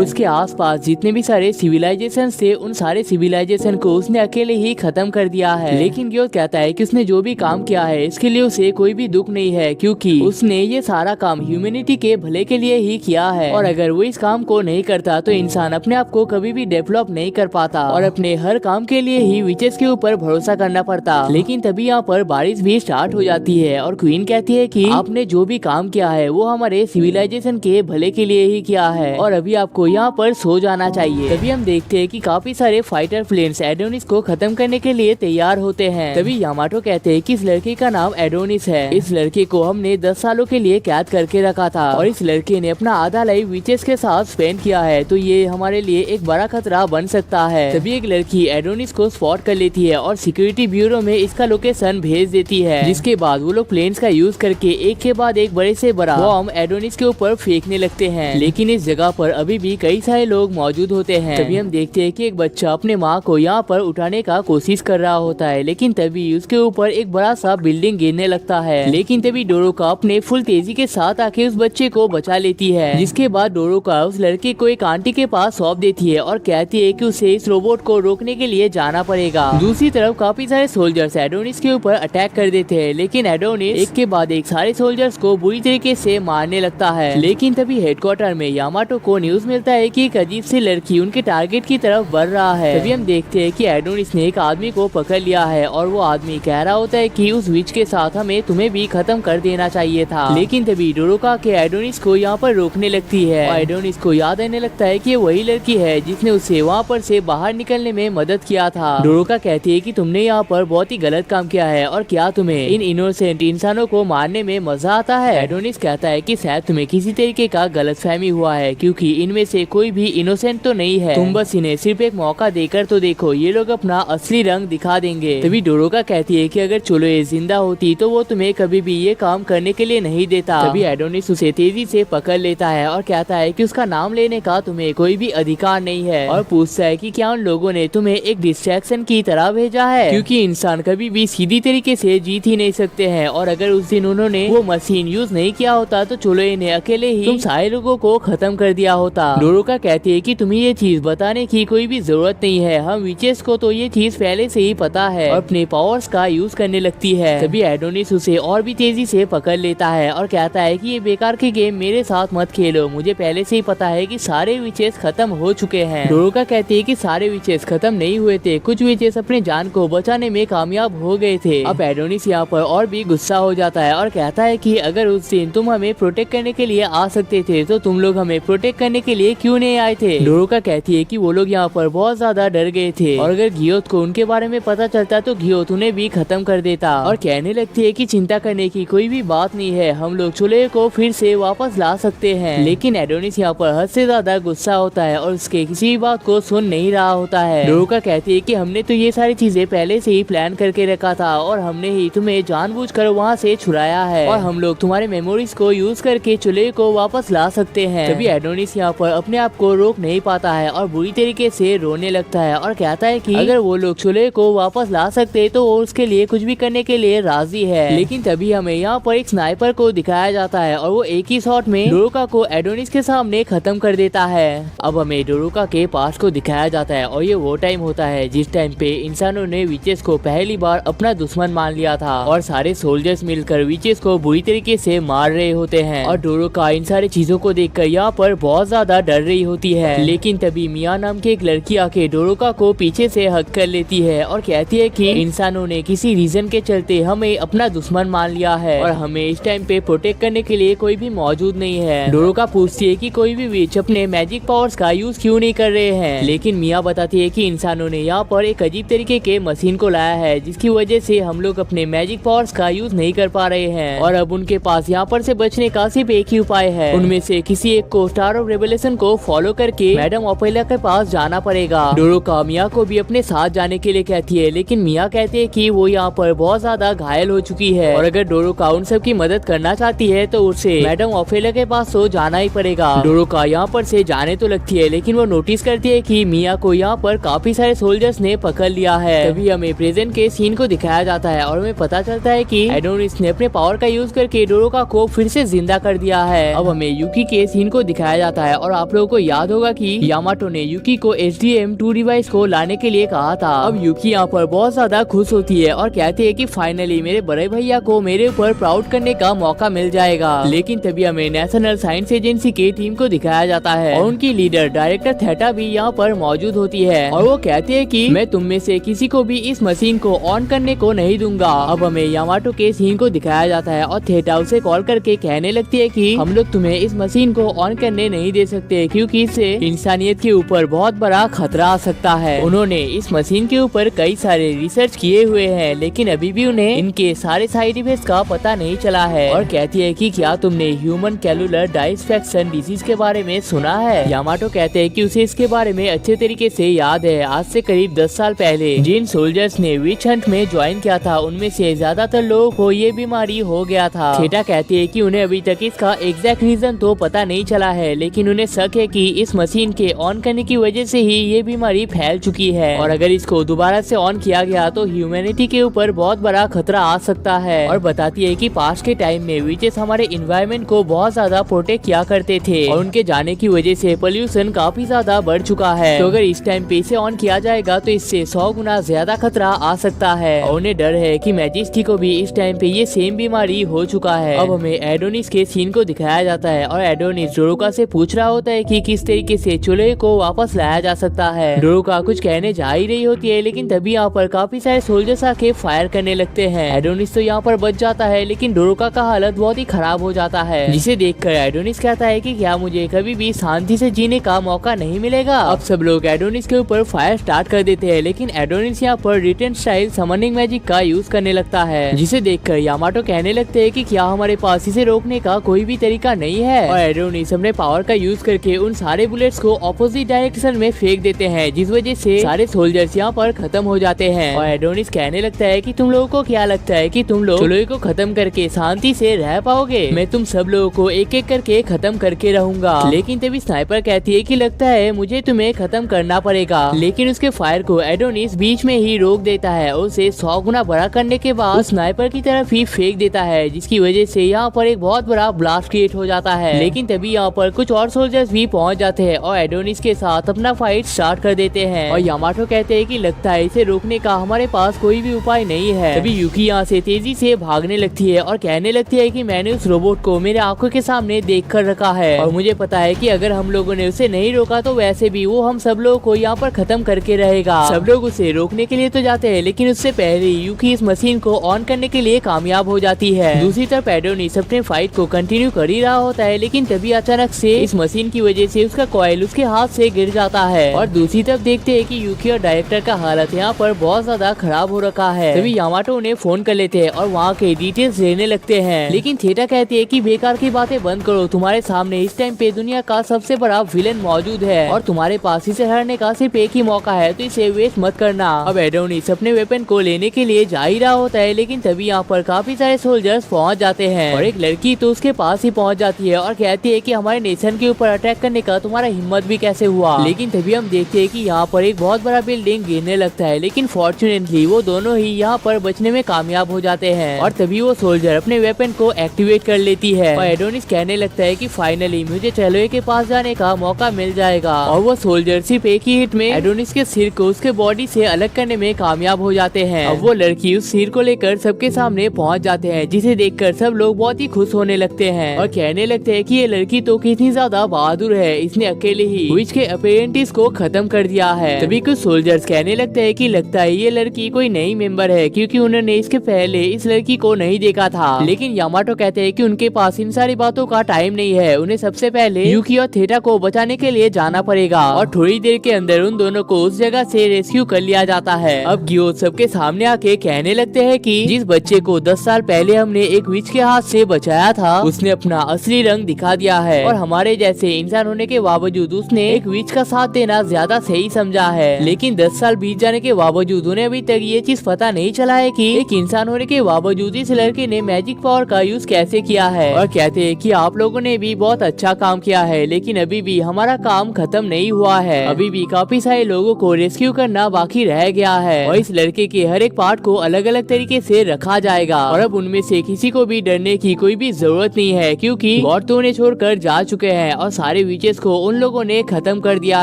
उसके आसपास जितने भी सारे सिविलाइजेशन थे उन सारे सिविलाइजेशन को उसने अकेले ही खत्म कर दिया है। लेकिन गियोथ कहता है कि उसने जो भी काम किया है इसके लिए उसे कोई भी दुख नहीं है, क्योंकि उसने ये सारा काम ह्यूमैनिटी के भले के लिए ही किया है और अगर वो इस काम को नहीं करता तो इंसान अपने आप को कभी भी डेवलप नहीं कर पाता और अपने हर काम के लिए ही विचेस के ऊपर भरोसा करना पड़ता। लेकिन तभी यहाँ पर बारिश भी स्टार्ट हो जाती है और क्वीन कहती है कि आपने जो भी काम किया है वो हमारे सिविलाइजेशन के भले के लिए ही किया है और अभी आपको यहाँ पर सो जाना चाहिए। तभी हम देखते हैं कि काफी सारे फाइटर प्लेन्स एडोनिस को खत्म करने के लिए तैयार होते हैं। तभी यामाटो कहते हैं कि इस लड़के का नाम एडोनिस है, इस लड़के को हमने 10 सालों के लिए कैद करके रखा था और इस लड़के ने अपना आधा लाइफ विचेस के साथ स्पेंड किया है, तो ये हमारे लिए एक बड़ा खतरा बन सकता है। तभी एक लड़की एडोनिस को स्पॉट कर लेती है और सिक्योरिटी ब्यूरो में इसका लोकेशन भेज देती है, जिसके बाद वो लोग प्लेन्स का यूज करके एक के बाद एक बड़े से बड़ा बॉम्ब एडोनिस के ऊपर फेंकने लगते हैं। लेकिन इस जगह पर अभी भी कई सारे लोग मौजूद होते हैं। तभी हम देखते हैं कि एक बच्चा अपने माँ को यहाँ पर उठाने का कोशिश कर रहा होता है, लेकिन तभी उसके ऊपर एक बड़ा सा बिल्डिंग गिरने लगता है। लेकिन तभी डोरोका अपने फुल तेजी के साथ आके उस बच्चे को बचा लेती है, जिसके बाद डोरोका उस लड़के को एक आंटी के पास सौंप देती है और कहती है कि उसे इस रोबोट को रोकने के लिए जाना पड़ेगा। दूसरी तरफ काफी सारे सोल्जर्स एडोनिस के ऊपर अटैक कर देते हैं, लेकिन एडोनिस एक के बाद एक सारे सोल्जर्स को बुरी तरीके से मारने लगता है। लेकिन तभी हेडक्वार्टर में यामाटो को न्यूज मिलता है कि एक अजीब सी लड़की उनके टारगेट की तरफ बढ़ रहा है। तभी हम देखते हैं कि एडोनिस ने एक आदमी को पकड़ लिया है और वो आदमी कह रहा होता है कि उस विच के साथ हमें तुम्हें भी खत्म कर देना चाहिए था। लेकिन तभी डोरोका के एडोनिस को यहाँ पर रोकने लगती है और एडोनिस को याद आने लगता है कि वही लड़की है जिसने उसे वहाँ पर से बाहर निकलने में मदद किया था। डोरोका कहती है कि तुमने यहाँ पर बहुत ही गलत काम किया है और क्या तुम्हें इन इनोसेंट इंसानों को मारने में मजा आता है। एडोनिस कहता है कि शायद तुम्हें किसी तरीके का गलतफहमी हुआ है, क्योंकि इनमें से कोई भी इनोसेंट तो नहीं है, तुम बस इन्हें सिर्फ एक मौका देकर तो देखो, ये लोग अपना असली रंग दिखा देंगे। तभी डोरोका कहती है कि अगर चुलोए जिंदा होती तो वो तुम्हें कभी भी ये काम करने के लिए नहीं देता। तभी एडोनिस उसे तेजी से पकड़ लेता है और कहता है कि उसका नाम लेने का तुम्हें कोई भी अधिकार नहीं है और पूछता है कि क्या उन लोगों ने तुम्हें एक डिस्ट्रैक्शन की तरह भेजा है, क्योंकि इंसान कभी भी सीधी तरीके से जीत ही नहीं सकते हैं और अगर उस दिन उन्होंने वो मशीन यूज नहीं किया होता तो चुलोए ने अकेले ही तुम सारे लोगों को खत्म कर दिया होता। डोरोका कहती है कि तुम्हें ये चीज बताने की कोई भी जरूरत नहीं है, हम विचेस को तो ये चीज पहले से ही पता है और अपने पावर्स का यूज करने लगती है। तभी एडोनिस उसे और भी तेजी से पकड़ लेता है और कहता है कि ये बेकार के गेम मेरे साथ मत खेलो, मुझे पहले से ही पता है कि सारे विचेस खत्म हो चुके हैं। डोरोका कहती है कि सारे विचेस खत्म नहीं हुए थे, कुछ विचेस अपने जान को बचाने में कामयाब हो गए थे। अब एडोनिस यहाँ पर और भी गुस्सा हो जाता है और कहता है कि अगर उस दिन तुम हमें प्रोटेक्ट करने के लिए आ सकते थे तो तुम लोग हमें प्रोटेक्ट करने के लिए क्यों नहीं आए थे। डोरोका कहती है कि वो लोग यहाँ पर बहुत ज्यादा डर गए थे और अगर घियोत को उनके बारे में पता चलता तो घियोत उन्हें भी खत्म कर देता। और कहने लगती है कि चिंता करने की कोई भी बात नहीं है, हम लोग चूल्हे को फिर से वापस ला सकते हैं। लेकिन एडोनिस यहाँ पर हद से ज्यादा गुस्सा होता है और उसके किसी भी बात को सुन नहीं रहा होता है। डोरोका कहती है कि हमने तो ये सारी चीजें पहले से ही प्लान करके रखा था और हमने ही तुम्हें जानबूझकर वहाँ से छुड़ाया है और हम लोग तुम्हारे मेमोरीज को यूज करके चूल्हे को वापस ला सकते हैं। तभी एडोनिस यहाँ पर अपने आप को रोक नहीं पाता है और बुरी तरीके से रोने लगता है और कहता है कि अगर वो लोग चूल्हे को वापस ला सकते तो वो उसके लिए कुछ भी करने के लिए राजी है। लेकिन तभी हमें यहाँ पर एक स्नाइपर को दिखाया जाता है और वो एक ही शॉट में डोरोका को एडोनिस के सामने खत्म कर देता है। अब हमें डोरोका के पास को दिखाया जाता है और ये वो टाइम होता है जिस टाइम पे इंसानों ने विचेस को पहली बार अपना दुश्मन मान लिया था और सारे सोल्जर्स मिलकर विचेस को बुरी तरीके से मार रहे होते हैं और डोरोका इन सारी चीजों को देखकर यहाँ पर बहुत ज्यादा डर रही होती है। लेकिन तभी मिया नाम की एक लड़की आके डोरोका को पीछे से हग कर लेती है और कहती है कि इंसानों ने किसी रीजन के चलते हमें अपना दुश्मन मान लिया है और हमें इस टाइम पे प्रोटेक्ट करने के लिए कोई भी मौजूद नहीं है। डोरोका पूछती है कि कोई भी विच अपने मैजिक पावर्स का यूज क्यों नहीं कर रहे हैं, लेकिन मिया बताती है कि इंसानों ने यहाँ पर एक अजीब तरीके के मशीन को लाया है जिसकी वजह से हम लोग अपने मैजिक पावर्स का यूज नहीं कर पा रहे हैं और अब उनके पास यहाँ पर से बचने का सिर्फ एक ही उपाय है, उनमें से किसी एक को स्टार ऑफ रेवलेशन को फॉलो करके मैडम ओपेला के पास जाना पड़ेगा। डोरोका मिया को भी अपने साथ जाने के लिए कहती है लेकिन मिया कहती है कि वो यहाँ पर बहुत ज्यादा घायल हो चुकी है और अगर डोरोका उन सब की मदद करना चाहती है तो उसे मैडम ओपेला के पास तो जाना ही पड़ेगा। डोरोका यहाँ पर से जाने तो लगती है लेकिन वो नोटिस करती है कि मिया को यहाँ पर काफी सारे सोल्जर्स ने पकड़ लिया है। तभी हमें प्रेजेंट के सीन को दिखाया जाता है और हमें पता चलता है कि एडोनिस ने अपने पावर का यूज करके डोरोका को फिर से जिंदा कर दिया है। अब हमें यूकी के सीन को दिखाया जाता है और आप लोगों को याद होगा कि यामाटो ने यूकी को HDM2 डिवाइस को लाने के लिए कहा था। अब यूकी यहाँ पर बहुत ज्यादा खुश होती है और कहती है कि फाइनली मेरे बड़े भैया को मेरे ऊपर प्राउड करने का मौका मिल जाएगा। लेकिन तभी हमें नेशनल साइंस एजेंसी की टीम को दिखाया जाता है और उनकी लीडर डायरेक्टर थेटा भी यहाँ पर मौजूद होती है और वो कहती है कि मैं तुम में से किसी को भी इस मशीन को ऑन करने को नहीं दूंगा। अब हमें यामाटो के सीन को दिखाया जाता है और थेटा उसे कॉल करके कहने लगती है कि हम लोग तुम्हें इस मशीन को ऑन करने नहीं दे सकते क्योंकि इससे इंसानियत के ऊपर बहुत बड़ा खतरा आ सकता है। उन्होंने इस मशीन के ऊपर कई सारे रिसर्च किए हुए हैं लेकिन अभी भी उन्हें इनके सारे साइड इफेक्ट्स का पता नहीं चला है और कहती है कि क्या तुमने ह्यूमन कैलुलर डाइसफेक्शन डिजीज के बारे में सुना है। यामाटो कहते हैं कि उसे इसके बारे में अच्छे तरीके से याद है। आज से करीब 10 साल पहले जिन सोल्जर्स ने विच हंट में ज्वाइन किया था उनमें से ज्यादातर लोगों को ये बीमारी हो गया था। थेटा कहती है कि उन्हें अभी तक इसका एग्जैक्ट रीजन तो पता नहीं चला है लेकिन उन्हें शक है कि इस मशीन के ऑन करने की वजह से ही ये बीमारी फैल चुकी है और अगर इसको दोबारा से ऑन किया गया तो ह्यूमैनिटी के ऊपर बहुत बड़ा खतरा आ सकता है। और बताती है कि पास्ट के टाइम में विचेस हमारे इन्वायरमेंट को बहुत ज्यादा प्रोटेक्ट किया करते थे और उनके जाने की वजह से पोल्यूशन काफी ज्यादा बढ़ चुका है। तो अगर इस टाइम पे इसे ऑन किया जाएगा तो इससे 100 गुना ज्यादा खतरा आ सकता है और उन्हें डर है कि मैजेस्टी को भी इस टाइम पे ये सेम बीमारी हो चुका है। अब हमें एडोनिस के सीन को दिखाया जाता है और एडोनिस डोरोका से पूछ रहा होता है कि किस तरीके से चूल्हे को वापस लाया जा सकता है। डोरोका कुछ कहने जा ही रही होती है लेकिन तभी यहाँ पर काफी सारे सोल्जर्स आके फायर करने लगते हैं। एडोनिस तो यहाँ पर बच जाता है लेकिन डोरोका का हालत बहुत ही खराब हो जाता है जिसे देखकर एडोनिस कहता है कि क्या मुझे कभी भी शांति से जीने का मौका नहीं मिलेगा। अब सब लोग एडोनिस के ऊपर फायर स्टार्ट कर देते हैं लेकिन एडोनिस यहाँ पर रिटर्न स्टाइल समनिंग मैजिक का यूज करने लगता है जिसे देखकर यामाटो कहने लगते हैं कि क्या हमारे पास इसे रोकने का कोई भी तरीका नहीं है और एडोनिस अपने पावर का यूज करके उन सारे बुलेट्स को ऑपोजिट डायरेक्शन में फेंक देते हैं जिस वजह से सारे सोल्जर्स यहाँ पर खत्म हो जाते हैं। और एडोनिस कहने लगता है कि तुम लोगों को क्या लगता है कि तुम लोग चूल्हे को खत्म करके शांति से रह पाओगे? मैं तुम सब लोगों को एक एक करके खत्म करके रहूंगा। लेकिन तभी स्नाइपर कहती है कि लगता है मुझे तुम्हें खत्म करना पड़ेगा। लेकिन उसके फायर को एडोनिस बीच में ही रोक देता है और उसे 100 गुना बड़ा करने के बाद स्नाइपर की तरफ ही फेंक देता है जिसकी वजह से यहाँ पर एक बहुत बड़ा ब्लास्ट क्रिएट हो जाता है। लेकिन तभी यहाँ पर कुछ और सोल्जर्स भी पहुंच जाते हैं और एडोनिस के साथ अपना फाइट स्टार्ट कर देते हैं। और यामाटो कहते हैं कि लगता है इसे रोकने का हमारे पास कोई भी उपाय नहीं है। तभी यूकी यहाँ से तेजी से भागने लगती है और कहने लगती है कि मैंने उस रोबोट को मेरे आंखों के सामने देख कर रखा है और मुझे पता है कि अगर हम लोगों ने उसे नहीं रोका तो वैसे भी वो हम सब लोगों को यहाँ पर खत्म करके रहेगा। सब लोग उसे रोकने के लिए तो जाते हैं लेकिन उससे पहले यूकी इस मशीन को ऑन करने के लिए कामयाब हो जाती है। दूसरी तरफ एडोनिस अपने फाइट को कंटिन्यू कर ही रहा होता है लेकिन तभी अचानक से इस मशीन की वजह से उसका कॉइल उसके हाथ से गिर जाता है। और दूसरी तरफ देखते हैं कि यूकी और डायरेक्टर का हालत यहाँ पर बहुत ज्यादा खराब हो रखा है। तभी यामाटो उन्हें फोन कर लेते हैं और वहाँ के डिटेल्स लेने लगते हैं। लेकिन थेटा कहती है कि बेकार की बातें बंद करो, तुम्हारे सामने इस टाइम पे दुनिया का सबसे बड़ा विलेन मौजूद है और तुम्हारे पास इसे हराने का सिर्फ एक ही मौका है, तो इसे वेस्ट मत करना। अब एडोनिस अपने वेपन को लेने के लिए जा ही रहा होता है लेकिन तभी यहाँ पर काफी सारे सोल्जर्स पहुँच जाते हैं और एक लड़की तो उसके पास ही पहुँच जाती है और कहती है कि हमारे नेशन के ऊपर अटैक करने का तुम्हारा हिम्मत भी कैसे हुआ। लेकिन तभी हम देखते हैं कि यहाँ पर एक बहुत बड़ा बिल्डिंग गिरने लगता है लेकिन फॉर्चुनेटली वो दोनों ही यहाँ पर बचने में कामयाब हो जाते हैं और तभी वो सोल्जर अपने वेपन को एक्टिवेट कर लेती है और एडोनिस कहने लगता है कि फाइनली मुझे चैलोए के पास जाने का मौका मिल जाएगा। और वो सोल्जर सिर्फ एक ही हिट में एडोनिस के सिर को उसके बॉडी से अलग करने में कामयाब हो जाते हैं। अब वो लड़की उस सिर को लेकर सबके सामने पहुंच जाते हैं जिसे देखकर सब लोग बहुत ही खुश होने लगते हैं और कहने लगते हैं कि ये लड़की तो कितनी ज्यादा बहादुर है, इसने अकेले ही विच के अपेरेंटिस को खत्म कर दिया है। तभी कुछ सोल्जर्स कहने लगते हैं कि लगता है ये लड़की कोई नई मेंबर है क्योंकि उन्होंने इसके पहले इस लड़की को नहीं देखा था। लेकिन यामाटो कहते हैं कि उनके पास इन सारी बातों का टाइम नहीं है, उन्हें सबसे पहले यूकी और थेटा को बचाने के लिए जाना पड़ेगा और थोड़ी देर के अंदर उन दोनों को उस जगह से रेस्क्यू कर लिया जाता है। अब गियोथ सबके सामने आके कहने लगते हैं कि जिस बच्चे को 10 साल पहले हमने एक विच के हाथ से बचाया था उसने अपना असली रंग दिखा दिया है और हमारे जैसे इंसान होने के बावजूद उसने एक विच का साथ देना ज्यादा सही समझा है। लेकिन 10 साल बीत जाने के बावजूद उन्हें अभी तक ये चीज पता नहीं चला है कि एक इंसान होने के बावजूद इस लड़के ने मैजिक पावर का यूज कैसे किया है। और कहते हैं कि आप लोगों ने भी बहुत अच्छा काम किया है लेकिन अभी भी हमारा काम खत्म नहीं हुआ है, अभी भी काफी सारे लोगों को रेस्क्यू करना बाकी रह गया है और इस लड़के के हर एक पार्ट को अलग अलग तरीके से रखा जाएगा और अब उनमें से किसी को भी डरने की कोई भी जरूरत नहीं है क्योंकि गॉड तो उन्हें छोड़कर जा चुके हैं और सारे विचेस को उन लोगों ने खत्म कर दिया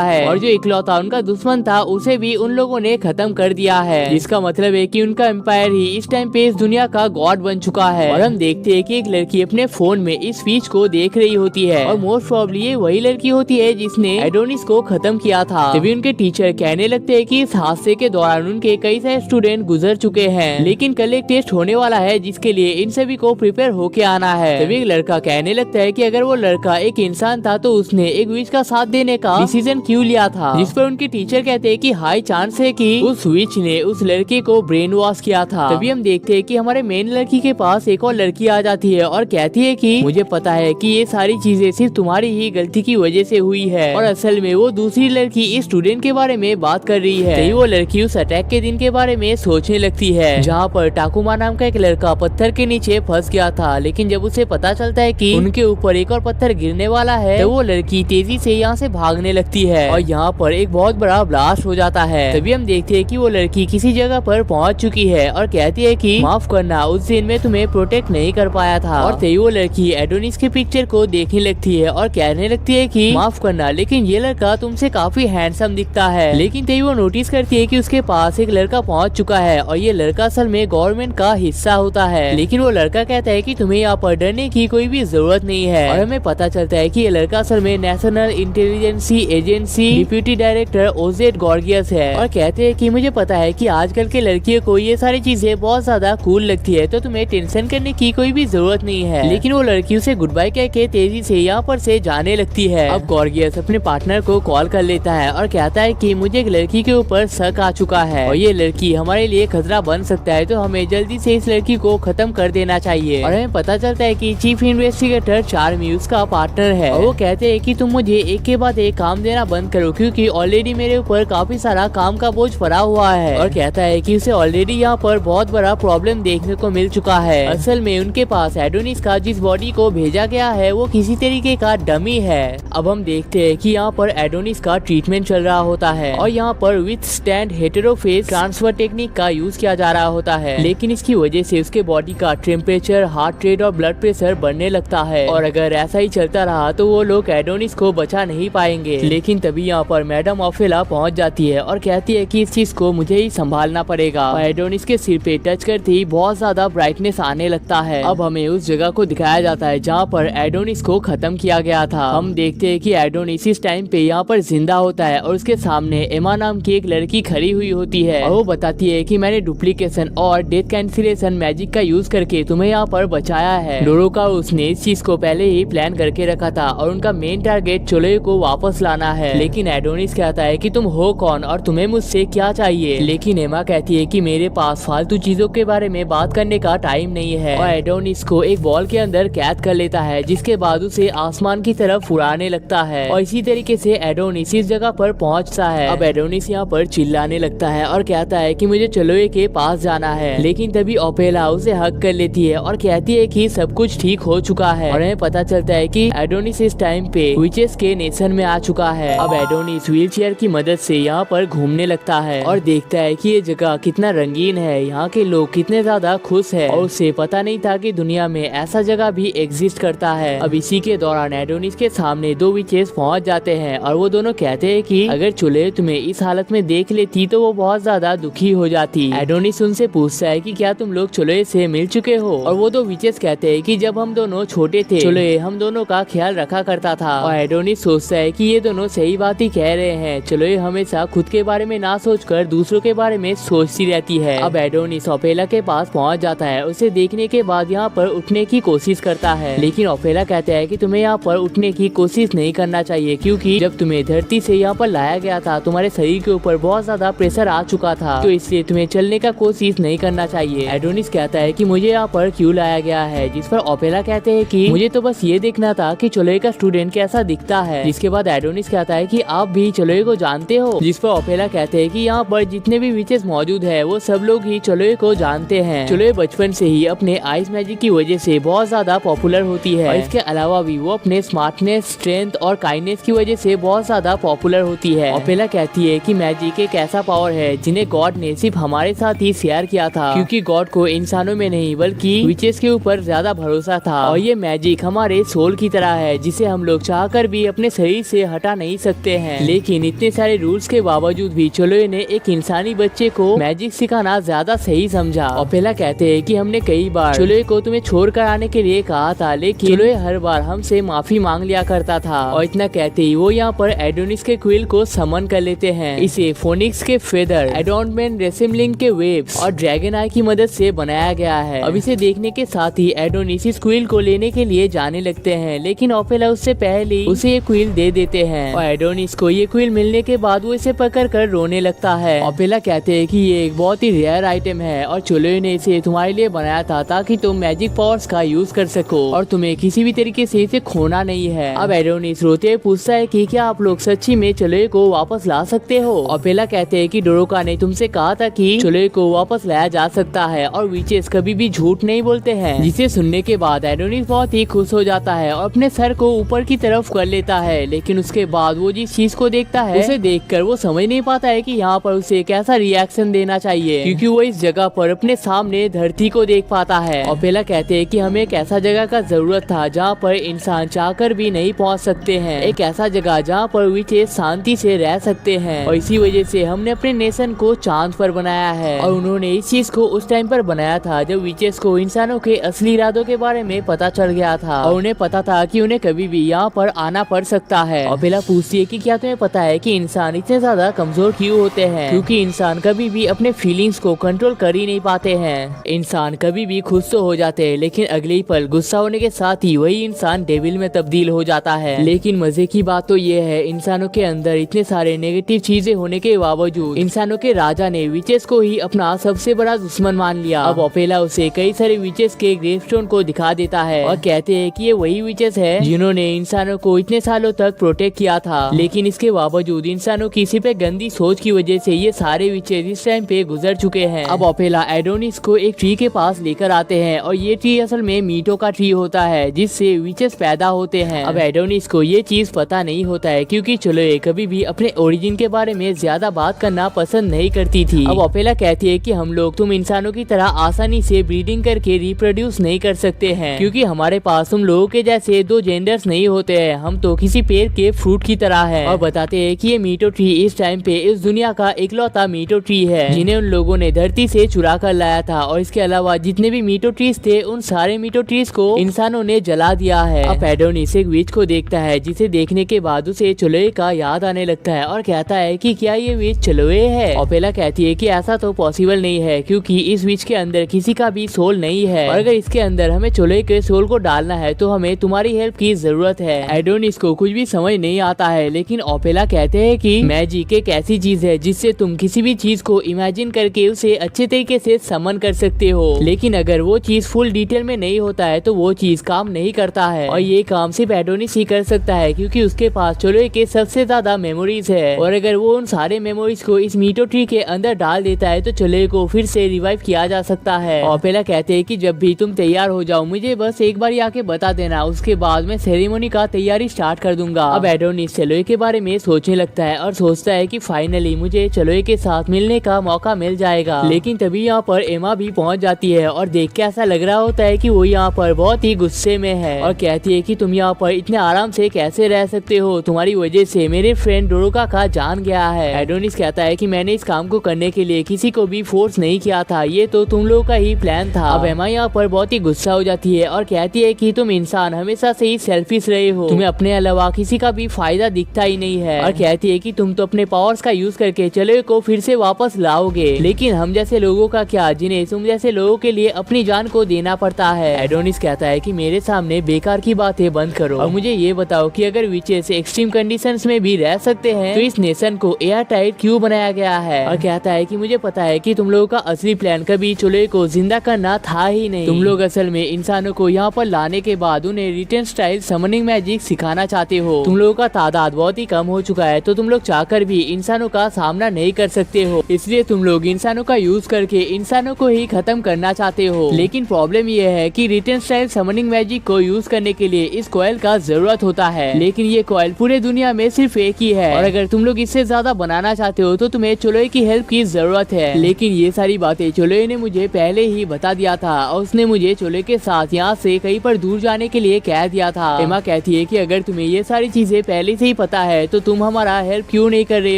है और जो इकलौता उनका दुश्मन था उसे भी उन लोगों ने खत्म कर दिया है, जिसका मतलब है कि उनका एम्पायर ही इस टाइम पे इस दुनिया का गॉड बन चुका है। और हम देखते हैं कि एक लड़की अपने फोन में इस स्पीच को देख रही होती है और मोस्ट प्रोबेबली ये वही लड़की होती है जिसने एडोनिस को खत्म किया था। तभी उनके टीचर कहने लगते हैं कि इस हादसे के दौरान उनके कई सारे स्टूडेंट गुजर चुके हैं लेकिन कल एक टेस्ट होने वाला है जिसके लिए इन सभी को प्रिपेयर होके आना है। तभी एक लड़का कहने लगता है कि अगर वो लड़का एक इंसान था तो उसने एक विच का साथ देने का डिसीजन क्यों लिया था, जिस पर उनके टीचर कहते हैं कि हाई चांस है कि उस विच ने उस लड़के को ब्रेन वॉश किया था। तभी हम देखते हैं कि हमारे मेन लड़की के पास एक और लड़की आ जाती है और कहती है कि मुझे पता है कि ये सारी चीजें सिर्फ तुम्हारी ही गलती की वजह से हुई है और असल में वो दूसरी लड़की इस स्टूडेंट के बारे में बात कर रही है। तभी वो लड़की उस अटैक के दिन के बारे में सोचने लगती है जहाँ पर टाकुमा नाम का एक लड़का पत्थर के नीचे फंस गया था, लेकिन जब उसे पता चलता है कि उनके ऊपर एक और पत्थर गिरने वाला है तो वो लड़की तेजी से यहाँ से भागने लगती है और यहाँ पर एक बहुत बड़ा ब्लास्ट हो जाता है। तभी हम देखते हैं कि वो लड़की किसी जगह पर पहुंच चुकी है और कहती है कि माफ करना, उस दिन में तुम्हें प्रोटेक्ट नहीं कर पाया था। और तभी वो लड़की एडोनिस के पिक्चर को देखने लगती है और कहने लगती है कि माफ करना लेकिन ये लड़का तुमसे काफी हैंडसम दिखता है। लेकिन तभी वो नोटिस करती है कि उसके पास एक लड़का पहुंच चुका है और ये लड़का असल में गवर्नमेंट का हिस्सा होता है। लेकिन वो लड़का कहता है कि तुम्हें यहाँ पर डरने की कोई भी जरूरत नहीं है और हमें पता चलता है कि ये लड़का असल में national intelligence agency deputy director ओजेड गॉर्गियस है और कहते हैं कि मुझे पता है कि आजकल के लड़कियों को ये सारी चीजें बहुत ज्यादा कूल लगती है तो तुम्हें टेंशन करने की कोई भी जरूरत नहीं है। लेकिन वो लड़की उसे गुड बाय कह के तेजी से यहाँ पर से जाने लगती है। अब गॉर्गियस अपने पार्टनर को कॉल कर लेता है और कहता है कि मुझे एक लड़की के ऊपर शक आ चुका है और ये लड़की हमारे लिए खतरा बन सकता है, तो हमें जल्दी से इस लड़की को खत्म कर देना चाहिए। और हमें पता चलता है कि चीफ इन्वेस्टिगेटर चार्मी उसका पार्टनर है और वो कहते हैं कि तुम मुझे एक के बाद एक काम देना बंद करो क्योंकि ऑलरेडी मेरे ऊपर काफी सारा काम का बोझ पड़ा हुआ है। और कहता है कि उसे ऑलरेडी यहाँ पर बहुत बड़ा प्रॉब्लम देखने को मिल चुका है। असल में उनके पास एडोनिस का जिस बॉडी को भेजा गया है वो किसी तरीके का डमी है। अब हम देखते हैं कि यहाँ पर एडोनिस का ट्रीटमेंट चल रहा होता है और यहाँ पर विथ स्टैंड हेटेरोफेज ट्रांसफर टेक्निक का यूज किया जा रहा होता है, लेकिन इसकी वजह से उसके बॉडी का टेम्परेचर, हार्ट रेट और ब्लड प्रेशर बढ़ने लगता है है और अगर ऐसा ही चलता रहा तो वो लोग एडोनिस को बचा नहीं पाएंगे। लेकिन तभी यहाँ पर मैडम ओफेला पहुँच जाती है और कहती है कि इस चीज को मुझे ही संभालना पड़ेगा। और एडोनिस के सिर पे टच करते ही बहुत ज्यादा ब्राइटनेस आने लगता है। अब हमें उस जगह को दिखाया जाता है जहाँ पर एडोनिस को खत्म किया गया था। हम देखते हैं कि एडोनिस इस टाइम पे यहाँ पर जिंदा होता है और उसके सामने एमा नाम की एक लड़की खड़ी हुई होती है और वो बताती है कि मैंने डुप्लीकेशन और डेथ कैंसिलेशन मैजिक का यूज करके तुम्हें यहाँ पर बचाया है। डोरोका उसने इस चीज को पहले ही प्लान करके रखा था और उनका मेन टारगेट चोलोए को वापस लाना है। लेकिन एडोनिस कहता है कि तुम हो कौन और तुम्हें मुझसे क्या चाहिए। लेकिन एमा कहती है कि मेरे पास फालतू चीजों के बारे में बात करने का टाइम नहीं है और एडोनिस को एक बॉल के अंदर कैद कर लेता है, जिसके बाद उसे आसमान की तरफ उड़ाने लगता है और इसी तरीके से एडोनिस इस जगह पर पहुंचता है। अब एडोनिस यहाँ पर चिल्लाने लगता है और कहता है कि मुझे चोलोए के पास जाना है। लेकिन तभी ओपेला उसे हक कर लेती है और कहती है कि सब कुछ ठीक हो चुका है और हमें पता चलता है कि एडोनिस इस टाइम पे विचेस के नेशन में आ चुका है। अब एडोनिस व्हील चेयर की मदद से यहाँ पर घूमने लगता है और देखता है कि ये जगह कितना रंगीन है, यहाँ के लोग कितने ज्यादा खुश है और उसे पता नहीं था कि दुनिया में ऐसा जगह भी एग्जिस्ट करता है। अब इसी के दौरान एडोनिस के सामने दो विचेस पहुँच जाते हैं और वो दोनों कहते हैं कि अगर चोलोए तुम्हें इस हालत में देख लेती तो वो बहुत ज्यादा दुखी हो जाती। एडोनिस उनसे पूछता है कि क्या तुम लोग चोलोए से मिल चुके हो और वो दो विचेस कहते हैं कि जब हम दोनों छोटे थे चोलोए हम दोनों का ख्याल रखा करता था। और एडोनिस सोचता है कि ये दोनों सही बात ही कह रहे हैं, चोलोए हमेशा खुद के बारे में ना सोचकर दूसरों के बारे में सोचती रहती है। अब एडोनिस ओपेला के पास पहुंच जाता है, उसे देखने के बाद यहाँ पर उठने की कोशिश करता है। लेकिन ओपेला कहता है कि तुम्हें यहाँ पर उठने की कोशिश नहीं करना चाहिए क्योंकि जब तुम्हें धरती से यहाँ पर लाया गया था तुम्हारे शरीर के ऊपर बहुत ज्यादा प्रेशर आ चुका था, तो इसलिए तुम्हें चलने का कोशिश नहीं करना चाहिए। एडोनिस कहता है कि मुझे यहाँ पर क्यों लाया गया है, जिस पर ओपेला कहते हैं कि मुझे तो बस ये देखना था कि चोलोए का स्टूडेंट कैसा दिखता है। जिसके बाद एडोनिस कहता है कि आप भी चोलोए को जानते हो, जिस पर ओपेला कहते हैं कि यहाँ पर जितने भी विचेस मौजूद है वो सब लोग ही चोलोए को जानते हैं। चोलोए बचपन से ही अपने आइस मैजिक की वजह से बहुत ज्यादा पॉपुलर होती है और इसके अलावा भी वो अपने स्मार्टनेस, स्ट्रेंथ और काइंडनेस की वजह से बहुत ज्यादा पॉपुलर होती है। ओपेला कहती है कि मैजिक एक ऐसा पावर है जिन्हें गॉड ने सिर्फ हमारे साथ ही शेयर किया था क्योंकि गॉड को इंसानों में नहीं बल्कि विचेस के ऊपर ज्यादा भरोसा था और ये मैजिक हमारे सोल की तरह है जिसे हम लोग चाहकर भी अपने शरीर से हटा नहीं सकते हैं। लेकिन इतने सारे रूल्स के बावजूद भी चोलोए ने एक इंसानी बच्चे को मैजिक सिखाना ज्यादा सही समझा। ओपेला कहते हैं कि हमने कई बार चोलोए को तुम्हें छोड़ कर आने के लिए कहा था, लेकिन चोलोए हर बार हमसे माफी मांग लिया करता था। और इतना कहते ही वो यहाँ पर एडोनिस के क्विल को समन कर लेते हैं। इसे फोनिक्स के फेदर, एडोनमेंट रेसिमलिंग के वेव्स और ड्रैगन आई की मदद से बनाया गया है। अब इसे देखने के साथ ही एडोनिस इस क्विल को लेने के लिए जाने लगते हैं, लेकिन ओपेला उससे पहले उसे ये क्विल दे देते हैं और एडोनिस को ये क्विल मिलने के बाद वो इसे पकड़ कर रोने लगता है। ओपेला कहते हैं कि ये एक बहुत ही रेयर आइटम है और चोलोए ने इसे तुम्हारे लिए बनाया था ताकि तुम मैजिक पावर्स का यूज कर सको और तुम्हें किसी भी तरीके से इसे खोना नहीं है। अब एडोनिस रोते हुए पूछता है कि क्या आप लोग सच्ची में चोलोए को वापस ला सकते हो। ओपेला कहते हैं कि डोरोका ने तुमसे कहा था कि चोलोए को वापस लाया जा सकता है और विचेस कभी भी झूठ नहीं बोलते हैं। जिसे सुनने के बाद एडोनिस बहुत ही खुश हो जाता है और अपने सर को ऊपर की तरफ कर लेता है। लेकिन उसके बाद वो जिस चीज को देखता है उसे देखकर वो समझ नहीं पाता है कि यहाँ पर उसे कैसा रिएक्शन देना चाहिए क्योंकि वो इस जगह पर अपने सामने धरती को देख पाता है। ओपेला कहते हैं कि हमें एक ऐसा जगह का जरूरत था जहाँ पर इंसान चाहकर भी नहीं पहुँच सकते हैं, एक ऐसा जगह जहाँ पर विचेस शांति से रह सकते हैं और इसी वजह से हमने अपने नेशन को चांद पर बनाया है। और उन्होंने इस चीज को उस टाइम पर बनाया था जब विचेस को इंसानों के असली इरादों के बारे में पता चल गया था और उन्हें पता था कि उन्हें कभी भी यहाँ पर आना पड़ सकता है। ओपेला पूछती है कि क्या तुम्हें पता है कि इंसान इतने ज्यादा कमजोर क्यों होते हैं, क्योंकि इंसान कभी भी अपने फीलिंग्स को कंट्रोल कर ही नहीं पाते हैं। इंसान कभी भी खुश तो हो जाते हैं लेकिन अगले ही पल गुस्सा होने के साथ ही वही इंसान डेविल में तब्दील हो जाता है। लेकिन मजे की बात तो ये है इंसानों के अंदर इतने सारे नेगेटिव चीजें होने के बावजूद इंसानों के राजा ने विचेस को ही अपना सबसे बड़ा दुश्मन मान लिया। अब ओपेला उसे कई सारे विचेस के ग्रेवस्टोन को दिखा देता है और कहते हैं कि ये वही विचेस है जिन्होंने इंसानों को इतने सालों तक प्रोटेक्ट किया था, लेकिन इसके बावजूद इंसानों की इसी पे गंदी सोच की वजह से ये सारे विचेस इस टाइम पे गुजर चुके हैं। अब ओपेला एडोनिस को एक ट्री के पास लेकर आते हैं और ये ट्री असल में मीटो का ट्री होता है जिससे विचेस पैदा होते हैं। अब एडोनिस को ये चीज पता नहीं होता है क्योंकि चोलोए कभी भी अपने ओरिजिन के बारे में ज्यादा बात करना पसंद नहीं करती थी। अब ओपेला कहती है कि हम लोग तुम इंसानों की तरह आसानी से ब्रीडिंग करके रिप्रोड्यूस नहीं कर सकते हैं क्योंकि हमारे पास तुम लोगों के जैसे दो जेंडर्स नहीं होते हैं, हम तो किसी पेड़ के फ्रूट की तरह है। और बताते हैं कि ये मीटो ट्री इस टाइम पे इस दुनिया का इकलौता मीटो ट्री है जिन्हें उन लोगों ने धरती से चुरा कर लाया था। और इसके अलावा जितने भी मीटो ट्रीज थे उन सारे मीटो ट्रीज को इंसानों ने जला दिया है। अब एडोनिस एक विच को देखता है जिसे देखने के बाद उसे चलोए का याद आने लगता है और कहता है कि क्या ये विच चलोए है। ओपेला कहती है कि ऐसा तो पॉसिबल नहीं है क्योंकि इस विच के अंदर किसी का भी सोल नहीं है और अगर इसके अंदर हमें चलोए के सोल को डालना है तो हमें तुम्हारी हेल्प की जरूरत है। एडोनिस को कुछ भी समझ नहीं आता है लेकिन ओपेला कहते हैं कि मैजिक एक ऐसी चीज है जिससे तुम किसी भी चीज को इमेजिन करके उसे अच्छे तरीके से समन कर सकते हो, लेकिन अगर वो चीज फुल डिटेल में नहीं होता है तो वो चीज काम नहीं करता है। और ये काम सिर्फ एडोनिस ही कर सकता है क्योंकि उसके पास चलोए के सबसे ज्यादा मेमोरीज है और अगर वो उन सारे मेमोरीज को इस मीटो ट्री के अंदर डाल देता है तो चलोए को फिर से रिवाइव किया जा सकता है। ओपेला कहते हैं कि जब भी तुम तैयार हो जाओ मुझे बस एक बार आके बता देना, उसके बाद मैं सेरेमनी का तैयारी स्टार्ट कर दूंगा। अब एडोनिस चलोए के बारे में सोचने लगता है और सोचता है कि फाइनली मुझे चलोए के साथ मिलने का मौका मिल जाएगा। लेकिन तभी यहाँ पर एमा भी पहुँच जाती है और देख के ऐसा लग रहा होता है कि वो यहाँ पर बहुत ही गुस्से में है और कहती है कि तुम यहाँ पर इतने आराम से कैसे रह सकते हो, तुम्हारी वजह से मेरे फ्रेंड डोरोका का जान गया है। एडोनिस कहता है कि मैंने इस काम को करने के लिए किसी को भी फोर्स नहीं किया था, ये तो तुम लोगों का ही प्लान था। अब एमा यहाँ पर बहुत ही गुस्सा हो जाती है और कहती है कि तुम इंसान हमेशा से ही सेल्फिश रहे हो, तुम्हें अपने अलावा किसी का भी फायदा दिखता ही नहीं है और कहती है कि तुम तो अपने पावर्स का यूज करके चलोए को फिर से वापस लाओगे, लेकिन हम जैसे लोगों का क्या, जिन्हें तुम जैसे लोगों के लिए अपनी जान को देना पड़ता है। एडोनिस कहता है कि मेरे सामने बेकार की बातें बंद करो और मुझे ये बताओ कि अगर विचेस एक्सट्रीम कंडीशंस में भी रह सकते हैं तो इस नेशन को एयर टाइट क्यों बनाया गया है। और कहता है कि मुझे पता है कि तुम लोगों का असली प्लान कभी चलोए को जिंदा करना था ही नहीं, तुम लोग असल में इंसानों को यहाँ पर लाने के बाद उन्हें रिटर्न स्टाइल समनिंग मैजिक सिखाना चाहते हो। तुम लोगों का तादाद बहुत ही कम हो चुका है तो तुम लोग चाहकर भी इंसानों का सामना नहीं कर सकते हो, इसलिए तुम लोग इंसानों का यूज करके इंसानों को ही खत्म करना चाहते हो। लेकिन प्रॉब्लम यह है कि रिटर्न स्टाइल समनिंग मैजिक को यूज करने के लिए इस कॉइल का जरूरत होता है, लेकिन ये कॉइल पूरे दुनिया में सिर्फ एक ही है और अगर तुम लोग इससे ज्यादा बनाना चाहते हो तो तुम्हें चलोए की हेल्प की जरूरत है। लेकिन ये सारी बातें चलोए ने मुझे पहले ही बता दिया था और उसने मुझे चलोए के साथ यहाँ से कहीं पर दूर जाने के लिए कह दिया था। एमा कहती है कि अगर तुम्हें ये सारी चीजें पहले से ही पता है तो तुम हमारा हेल्प क्यों नहीं कर रहे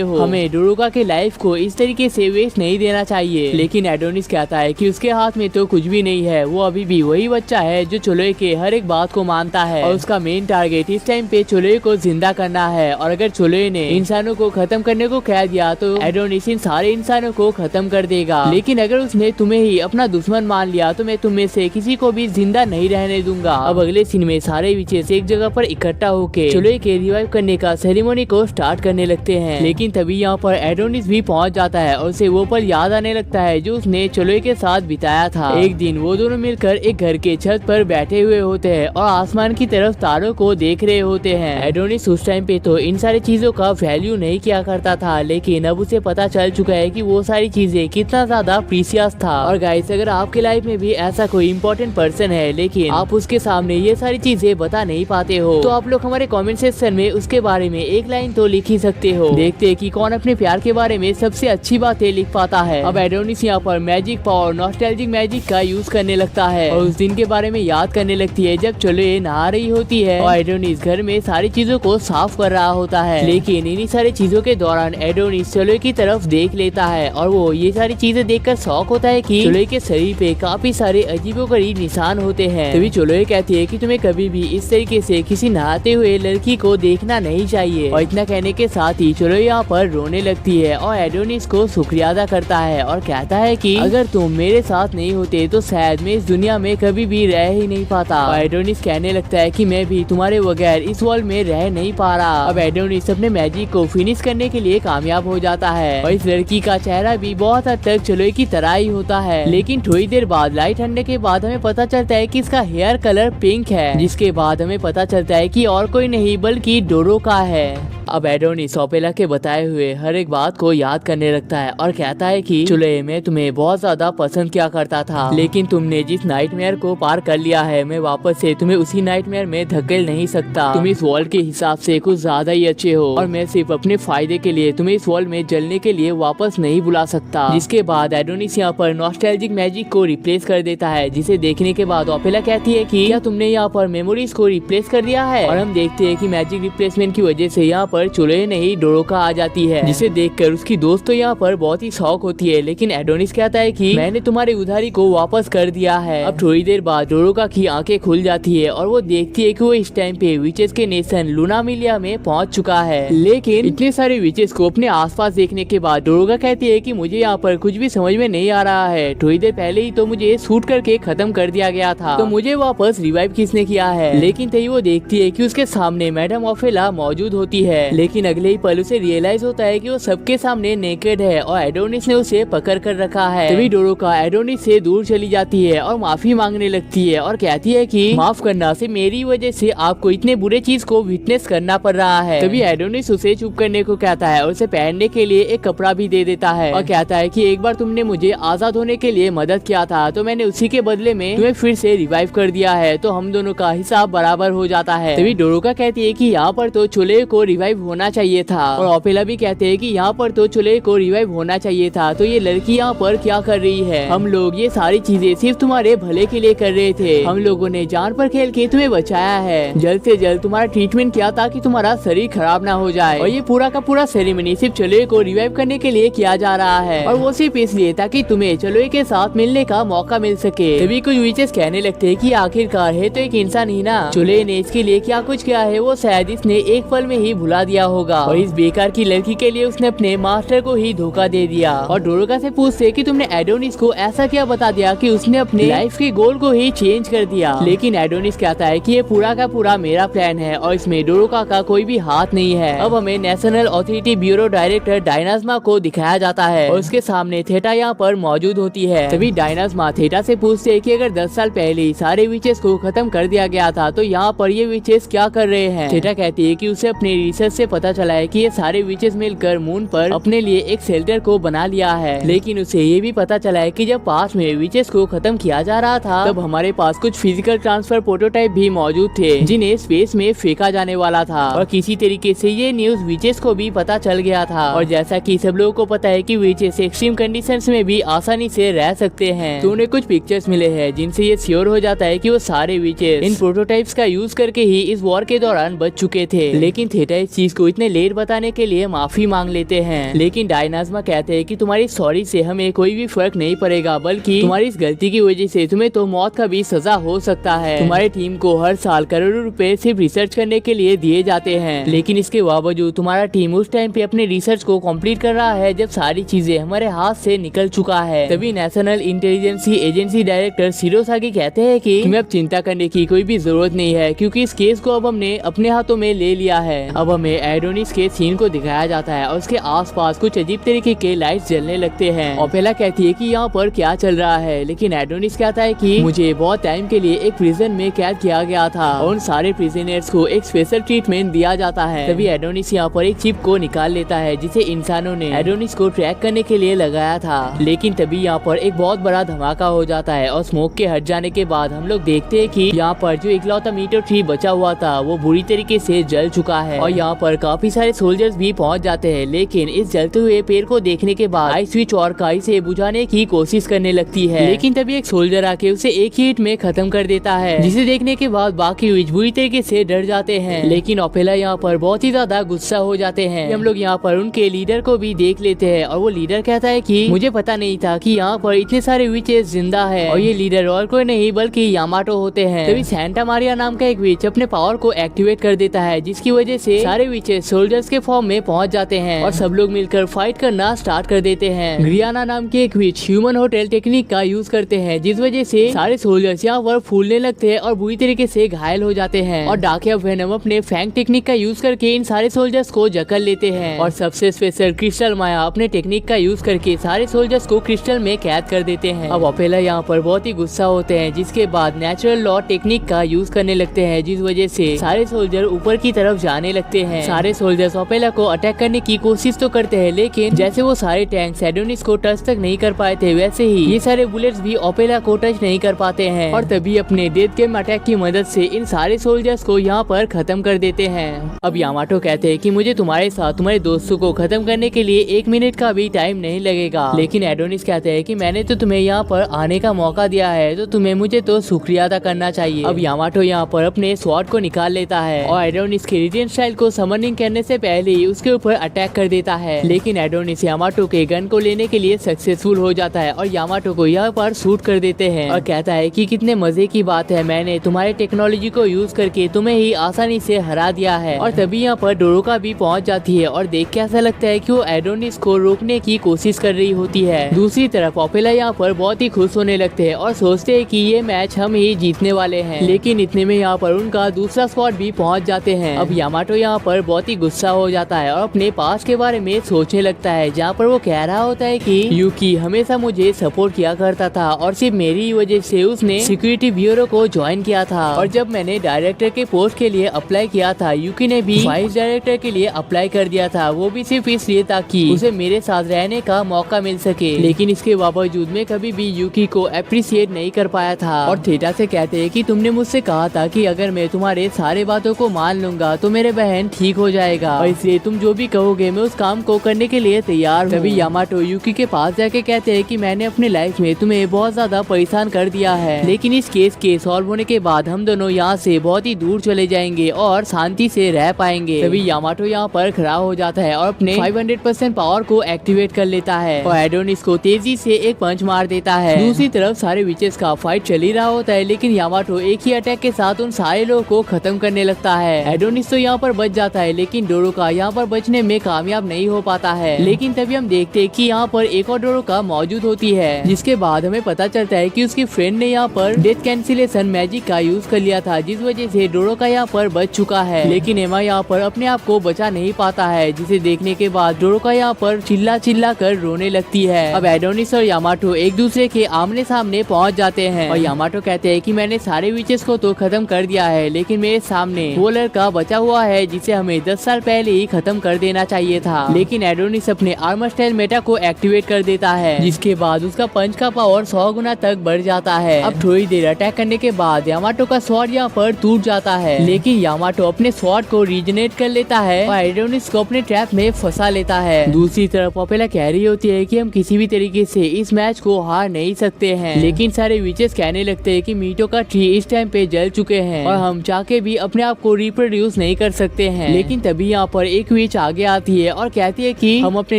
हो, हमें डोरोका के लाइफ को इस तरीके से वेस्ट नहीं देना चाहिए। लेकिन एडोनिस कहता है कि उसके हाथ में तो कुछ भी नहीं है, वो अभी भी वही बच्चा है जो चलोए के हर एक बात को मानता है और उसका मेन टारगेट इस टाइम पे चलोए को जिंदा करना है। और अगर चलोए ने इंसानों को खत्म करने को कह दिया तो एडोनिस इन सारे इंसानों को खत्म कर देगा, लेकिन अगर उसने तुम्हें ही अपना दुश्मन मान लिया तो मैं तुम में से किसी को भी जिंदा नहीं रहने दूंगा। अब अगले सीन में सारे विचेस एक जगह पर इकट्ठा होकर चलोए के रिवाइव करने का सेरेमनी को स्टार्ट करने लगते हैं। लेकिन तभी यहाँ पर एडोनिस भी पहुँच जाता है और उसे वो पल याद आने लगता है जो उसने चलोए के साथ बिताया था। एक दिन वो दोनों मिलकर एक घर के छत पर बैठे हुए होते हैं और आसमान की तरफ तारों को देख रहे होते हैं। एडोनिस उस टाइम पे तो इन सारी चीजों का वैल्यू नहीं किया करता था, लेकिन अब उसे पता चल चुका है कि वो सारी चीजें कितना ज्यादा प्रीशियस था। और गाइस, अगर आपके लाइफ में भी ऐसा कोई इंपॉर्टेंट पर्सन है लेकिन आप उसके सामने ये सारी चीजें बता नहीं पाते हो तो आप लोग हमारे कमेंट सेक्शन में उसके बारे में एक लाइन तो लिख ही सकते हो। देखते हैं कि कौन अपने प्यार के बारे में सबसे अच्छी बातें लिख पाता है। अब एडोनिस यहाँ पर मैजिक पावर नॉस्टैल्जिक मैजिक का यूज करने लगता है और उस दिन के बारे में याद करने लगती है जब चलोए नहा रही होती है और एडोनिस घर में सारी चीजों को साफ कर रहा होता है। लेकिन इन्हीं सारी चीजों के दौरान एडोनिस चलोए की तरफ देख लेता है और वो ये सारी चीजें देखकर शॉक होता है कि चलोए के शरीर पे काफी सारे अजीबोगरीब निशान होते हैं। तभी चलोए कहती है कि तुम्हें कभी भी इस तरीके से किसी नहाते हुए लड़की को देखना नहीं चाहिए और इतना कहने के साथ ही चलोए यहाँ पर रोने लगती है और एडोनिस को शुक्रिया अदा करता है और कहता है कि अगर तुम मेरे साथ नहीं होते तो शायद मैं इस दुनिया में कभी भी रह ही नहीं पाता। और एडोनिस कहने लगता है कि मैं भी तुम्हारे बगैर इस वर्ल्ड में रह नहीं पा रहा। अब एडोनिस अपने मैजिक को फिनिश करने के लिए कामयाब हो जाता है और इस लड़की का चेहरा भी बहुत हद तक चलोए की तरह ही होता है। लेकिन थोड़ी देर बाद लाइट हटने के बाद हमें पता चलता है कि इसका हेयर कलर पिंक है, जिसके बाद हमें पता चलता है कि और कोई नहीं बल्कि डोरोका है। अब एडोनिस ओपेला के बताए हुए हर एक बात को याद करने लगता है और कहता है कि चलोए मैं तुम्हें बहुत ज्यादा पसंद किया करता था, लेकिन तुमने जिस नाइटमेयर को पार कर लिया है मैं वापस से तुम्हें उसी नाइटमेयर में धकेल नहीं सकता। तुम इस वर्ल्ड के हिसाब से कुछ ज्यादा ही अच्छे हो और मैं सिर्फ अपने फायदे के लिए तुम्हें इस वर्ल्ड में जलने के लिए वापस नहीं बुला सकता। जिसके बाद एडोनिस यहाँ पर नॉस्टैल्जिक मैजिक को रिप्लेस कर देता है, जिसे देखने के बाद ओपेला कहती है कि कि क्या तुमने यहाँ पर मेमोरीज को रिप्लेस कर दिया है। और हम देखते हैं कि मैजिक रिप्लेसमेंट की वजह से यहाँ पर चुड़ैल नहीं डोरोका आ जाती है, जिसे देखकर उसकी दोस्त तो यहाँ पर बहुत ही शॉक होती है। लेकिन एडोनिस कहता है कि मैंने तुम्हारी उधारी को वापस कर दिया है। अब थोड़ी देर बाद डोरोका की आंखें खुल जाती है और वो देखती है कि वो इस टाइम पे विचेस के नेशन लूनामिलिया में पहुंच चुका है। लेकिन इतने सारे विचेस को अपने आसपास देखने के बाद डोरोका कहती है कि मुझे यहाँ पर कुछ भी समझ में नहीं आ रहा है। थोड़ी देर पहले ही तो मुझे शूट करके खत्म कर दिया गया था, तो मुझे वापस रिवाइव किसने किया है। लेकिन तभी वो देखती है कि उसके सामने मैडम ओफेला मौजूद होती है। लेकिन अगले ही पल उसे रियलाइज होता है कि वो सबके सामने नेकेड है और एडोनिस ने उसे पकड़ कर रखा है। तभी डोरोका एडोनिस से दूर चली जाती है और माफी मांगने लगती है और कहती है कि माफ करना, से मेरी वजह से आपको इतने बुरे चीज को विटनेस करना पड़ रहा है। तभी एडोनिस उसे चुप करने को कहता है और उसे पहनने के लिए एक कपड़ा भी दे देता है और कहता है कि एक बार तुमने मुझे आजाद होने के लिए मदद किया था, तो मैंने उसी के बदले में तुम्हें फिर से रिवाइव कर दिया है, तो हम दोनों का हिसाब बराबर हो जाता है। तभी डोरोका कहती है कि यहाँ पर तो चुड़ैल को रिवाइव होना चाहिए था और ओपेला भी कहते हैं कि यहाँ पर तो चुड़ैल को रिवाइव होना चाहिए था, तो ये लड़की यहाँ पर क्या कर रही है। हम लोग ये सारी चीजें सिर्फ तुम्हारे भले के लिए कर रहे थे। हम लोगों ने जान पर खेल के तुम्हें बचाया है। जल्द से जल्द तुम्हारा ट्रीटमेंट किया ताकि तुम्हारा शरीर खराब ना हो जाए। और ये पूरा का पूरा सेरेमनी सिर्फ चुड़ैल को रिवाइव करने के लिए किया जा रहा है और वो सिर्फ इसलिए ताकि तुम्हें चुड़ैल के साथ मिलने का मौका मिल सके। तभी कुछ विचेस कहने लगते हैं कि आखिरकार है तो एक इंसान ही ना, चुड़ैल ने इसके लिए क्या कुछ किया है वो शायद इसने एक पल में ही भुला दिया होगा और इस बेकार की लड़की के लिए उसने अपने मास्टर को ही धोखा दे दिया। और डोरोका से पूछते कि तुमने एडोनिस को ऐसा क्या बता दिया कि उसने अपने लाइफ के गोल को ही चेंज कर दिया। लेकिन एडोनिस कहता है कि ये पूरा का पूरा मेरा प्लान है और इसमें डोरोका का कोई भी हाथ नहीं है। अब हमें नेशनल अथॉरिटी ब्यूरो डायरेक्टर डायनाज्मा को दिखाया जाता है और उसके सामने थेटा यहाँ पर मौजूद होती है। तभी डायनाज्मा थेटा से पूछते है कि अगर 10 साल पहले सारे विचेस को खत्म कर दिया गया था तो यहाँ पर ये विचेस क्या कर रहे हैं। थेटा कहती है कि उसे अपने रिसर्च से पता चला है कि ये सारे विचेस मिलकर मून पर अपने लिए एक शेल्टर को बना लिया है। लेकिन उसे ये भी पता चला है कि जब पास में विचेस को खत्म किया जा रहा था तब हमारे पास कुछ फिजिकल ट्रांसफर प्रोटोटाइप भी मौजूद थे जिन्हें स्पेस में फेंका जाने वाला था और किसी तरीके से ये न्यूज विचेस को भी पता चल गया था। और जैसा कि सब लोगों को पता है कि विचेस एक्सट्रीम कंडीशंस में भी आसानी से रह सकते हैं, तो उन्हें कुछ पिक्चर्स मिले हैं जिनसे ये श्योर हो जाता है कि वो सारे विचेस इन प्रोटोटाइप्स का यूज करके ही इस वॉर के दौरान बच चुके थे। लेकिन थेटा इस चीज को इतने लेट बताने के लिए माफी मांग लेते हैं। लेकिन डायनाज्मा कहते हैं कि तुम्हारी सॉरी से हमें कोई भी फर्क नहीं पड़ेगा, बल्कि तुम्हारी इस गलती की वजह से तुम्हें तो मौत का भी सजा हो सकता है। तुम्हारी टीम को हर साल करोड़ों रुपए सिर्फ रिसर्च करने के लिए दिए जाते हैं, लेकिन इसके बावजूद तुम्हारा टीम उस टाइम पे अपने रिसर्च को कंप्लीट कर रहा है जब सारी चीजें हमारे हाथ से निकल चुका है। तभी नेशनल इंटेलिजेंस एजेंसी डायरेक्टर शिरोसागी कहते हैं कि तुम्हें अब चिंता करने की कोई भी जरूरत नहीं है, क्योंकि इस केस को अब हमने अपने हाथों में ले लिया है। अब हमें एडोनिस के सीन को दिखाया जाता है और उसके आसपास कुछ अजीब तरीके के लाइट्स जलने लगते हैं। ओपेला कहती है कि यहाँ पर क्या चल रहा है, लेकिन एडोनिस कहता है कि मुझे बहुत टाइम के लिए एक प्रिजन में कैद किया गया था और उन सारे प्रिजनर्स को एक स्पेशल ट्रीटमेंट दिया जाता है। तभी एडोनिस यहाँ पर एक चिप को निकाल लेता है जिसे इंसानों ने एडोनिस को ट्रैक करने के लिए लगाया था। लेकिन तभी यहाँ पर एक बहुत बड़ा धमाका हो जाता है और स्मोक के हट जाने के बाद हम लोग देखते हैं कि यहाँ पर जो इकलौता मीटर ट्री बचा हुआ था वो बुरी तरीके से जल चुका है और यहाँ पर काफी सारे सोल्जर्स भी पहुँच जाते हैं। लेकिन इस जलते हुए पेड़ को देखने के बाद आई स्विच और काई से बुझाने की कोशिश करने लगती है, लेकिन तभी एक सोल्जर आके उसे एक ही हिट में खत्म कर देता है, जिसे देखने के बाद बाकी विच बुरी तरीके से डर जाते हैं। लेकिन ओपेला यहाँ पर बहुत ही ज्यादा गुस्सा हो जाते हैं। हम लोग यहाँ पर उनके लीडर को भी देख लेते हैं और वो लीडर कहता है कि मुझे पता नहीं था कि यहाँ पर इतने सारे विचेस जिंदा है और ये लीडर और कोई नहीं बल्कि यामाटो होते हैं। तभी सैंटा मारिया नाम का एक विच अपने पावर को एक्टिवेट कर देता है, जिसकी वजह से सारे विचेस सोल्जर्स के फॉर्म में पहुंच जाते हैं और सब लोग मिलकर फाइट करना स्टार्ट कर देते हैं। ग्रियाना नाम के एक विच ह्यूमन होटल टेक्निक का यूज करते हैं, जिस वजह से सारे सोल्जर्स यहाँ पर फूलने लगते हैं और बुरी तरीके से घायल हो जाते हैं। और डाकिया वेनम अपने फैंग टेक्निक का यूज करके इन सारे सोल्जर्स को जकड़ लेते हैं और सबसे स्पेशल क्रिस्टल माया अपने टेक्निक का यूज करके सारे सोल्जर्स को क्रिस्टल में कैद कर देते हैं। अब ओपेला यहाँ पर बहुत ही गुस्सा होते हैं, जिसके बाद नेचुरल लॉ टेक्निक का यूज करने लगते हैं, जिस वजह से सारे सोल्जर ऊपर की तरफ जाने लगते हैं। सारे सोल्जर्स ओपेला को अटैक करने की कोशिश तो करते हैं, लेकिन जैसे वो सारे टैंक्स एडोनिस को टच तक नहीं कर पाए थे, वैसे ही ये सारे बुलेट्स भी ओपेला को टच नहीं कर पाते हैं और तभी अपने डेथ गेम अटैक की मदद से इन सारे सोल्जर्स को यहाँ पर खत्म कर देते हैं। अब यामाटो कहते हैं कि मुझे तुम्हारे साथ तुम्हारे दोस्तों को खत्म करने के लिए 1 मिनट का भी टाइम नहीं लगेगा। लेकिन एडोनिस कहते हैं कि मैंने तो तुम्हें यहाँ पर आने का मौका दिया है, तो तुम्हें मुझे तो शुक्रिया अदा करना चाहिए। अब यामाटो यहाँ पर अपने स्वॉर्ड को निकाल लेता है और एडोनिस के रेडिएंट स्टाइल को समनिंग करने से पहले ही उसके ऊपर अटैक कर देता है, लेकिन एडोनिस यामाटो के गन को लेने के लिए सक्सेसफुल हो जाता है और यामाटो को यहाँ पर शूट कर देते हैं और कहता है कि कितने मजे की बात है, मैंने तुम्हारी टेक्नोलॉजी को यूज करके तुम्हें ही आसानी से हरा दिया है। और तभी यहाँ पर डोरोका भी पहुंच जाती है और देख के ऐसा लगता है कि वो एडोनिस को रोकने की कोशिश कर रही होती है। दूसरी तरफ पोपेला यहाँ पर बहुत ही खुश होने लगते हैं और सोचते हैं कि ये मैच हम ही जीतने वाले हैं, लेकिन इतने में यहाँ पर उनका दूसरा स्क्वाड भी पहुंच जाते हैं। अब यामाटो यहाँ पर बहुत ही गुस्सा हो जाता है और अपने पास के बारे में सोचने लगता है, जहाँ पर वो कह रहा होता है कि यूकी हमेशा मुझे सपोर्ट किया करता था और सिर्फ मेरी वजह से उसने सिक्योरिटी ब्यूरो को ज्वाइन किया था, और जब मैंने डायरेक्टर के पोस्ट के लिए अप्लाई किया था यूकी ने भी वाइस डायरेक्टर के लिए अप्लाई कर दिया था, वो भी सिर्फ इसलिए ताकि उसे मेरे साथ रहने का मौका मिल सके। लेकिन इसके बावजूद मैं कभी भी यूकी को अप्रिशिएट नहीं कर पाया था। और थेटा से कहते हैं कि तुमने मुझसे कहा था कि अगर मैं तुम्हारे सारे बातों को मान लूंगा तो मेरे बहन ठीक हो जाएगा, और इसलिए तुम जो भी कहोगे मैं उस काम को करने के लिए तैयार हूँ। तभी यामाटो यूकी के पास जाके कहते हैं कि मैंने अपनी लाइफ में तुम्हें बहुत ज्यादा परेशान कर दिया है, लेकिन इस केस के सॉल्व होने के बाद हम दोनों यहाँ से बहुत ही दूर चले जाएंगे और शांति से रह पाएंगे। तभी यामाटो यहाँ पर खड़ा हो जाता है और अपने 500% पावर को एक्टिवेट कर लेता है और एडोनिस को तेजी से एक पंच मार देता है। दूसरी तरफ सारे विचेस का फाइट चल ही रहा होता है, लेकिन यामाटो एक ही अटैक के साथ उन सारे लोगों को खत्म करने लगता है। एडोनिस तो यहाँ पर बच जाता है, लेकिन डोरोका यहाँ पर बचने में कामयाब नहीं हो पाता है। लेकिन तभी हम देखते हैं कि यहाँ पर एक और डोरोका मौजूद होती है, जिसके बाद हमें पता चलता है कि उसकी फ्रेंड ने यहाँ पर डेथ कैंसिलेशन मैजिक का यूज कर लिया था, जिस वजह से डोरोका यहाँ पर बच चुका है। लेकिन एमा यहाँ पर अपने आप को बचा नहीं पाता है, जिसे देखने के बाद डोरोका यहाँ पर चिल्ला चिल्ला कर रोने लगती है। अब एडोनिस और यामाटो एक दूसरे के आमने सामने पहुँच जाते हैं और यामाटो कहते हैं कि मैंने सारे विचेस को तो खत्म कर दिया है, लेकिन मेरे सामने वो लड़का बचा हुआ है जिसे हमें 10 साल पहले ही खत्म कर देना चाहिए था। लेकिन एडोनिस अपने आर्मर स्टाइल मेटा को एक्टिवेट कर देता है, जिसके बाद उसका पंच का पावर 100 गुना तक बढ़ जाता है। अब थोड़ी देर अटैक करने के बाद यामाटो का स्वॉर्ड यहाँ पर टूट जाता है, लेकिन यामाटो अपने स्वॉर्ड को रीजनरेट कर लेता है और एडोनिस को अपने ट्रैप में फंसा लेता है। दूसरी तरफ पोपेला कह रही होती है कि हम किसी भी तरीके से इस मैच को हार नहीं सकते हैं, लेकिन सारे विचेस कहने लगते हैं कि मीटो का ट्री इस टाइम पे जल चुके हैं और हम चाके भी अपने आप को रिप्रोड्यूस नहीं कर सकते हैं। लेकिन तभी यहाँ पर एक विच आगे आती है और कहती है कि हम अपनी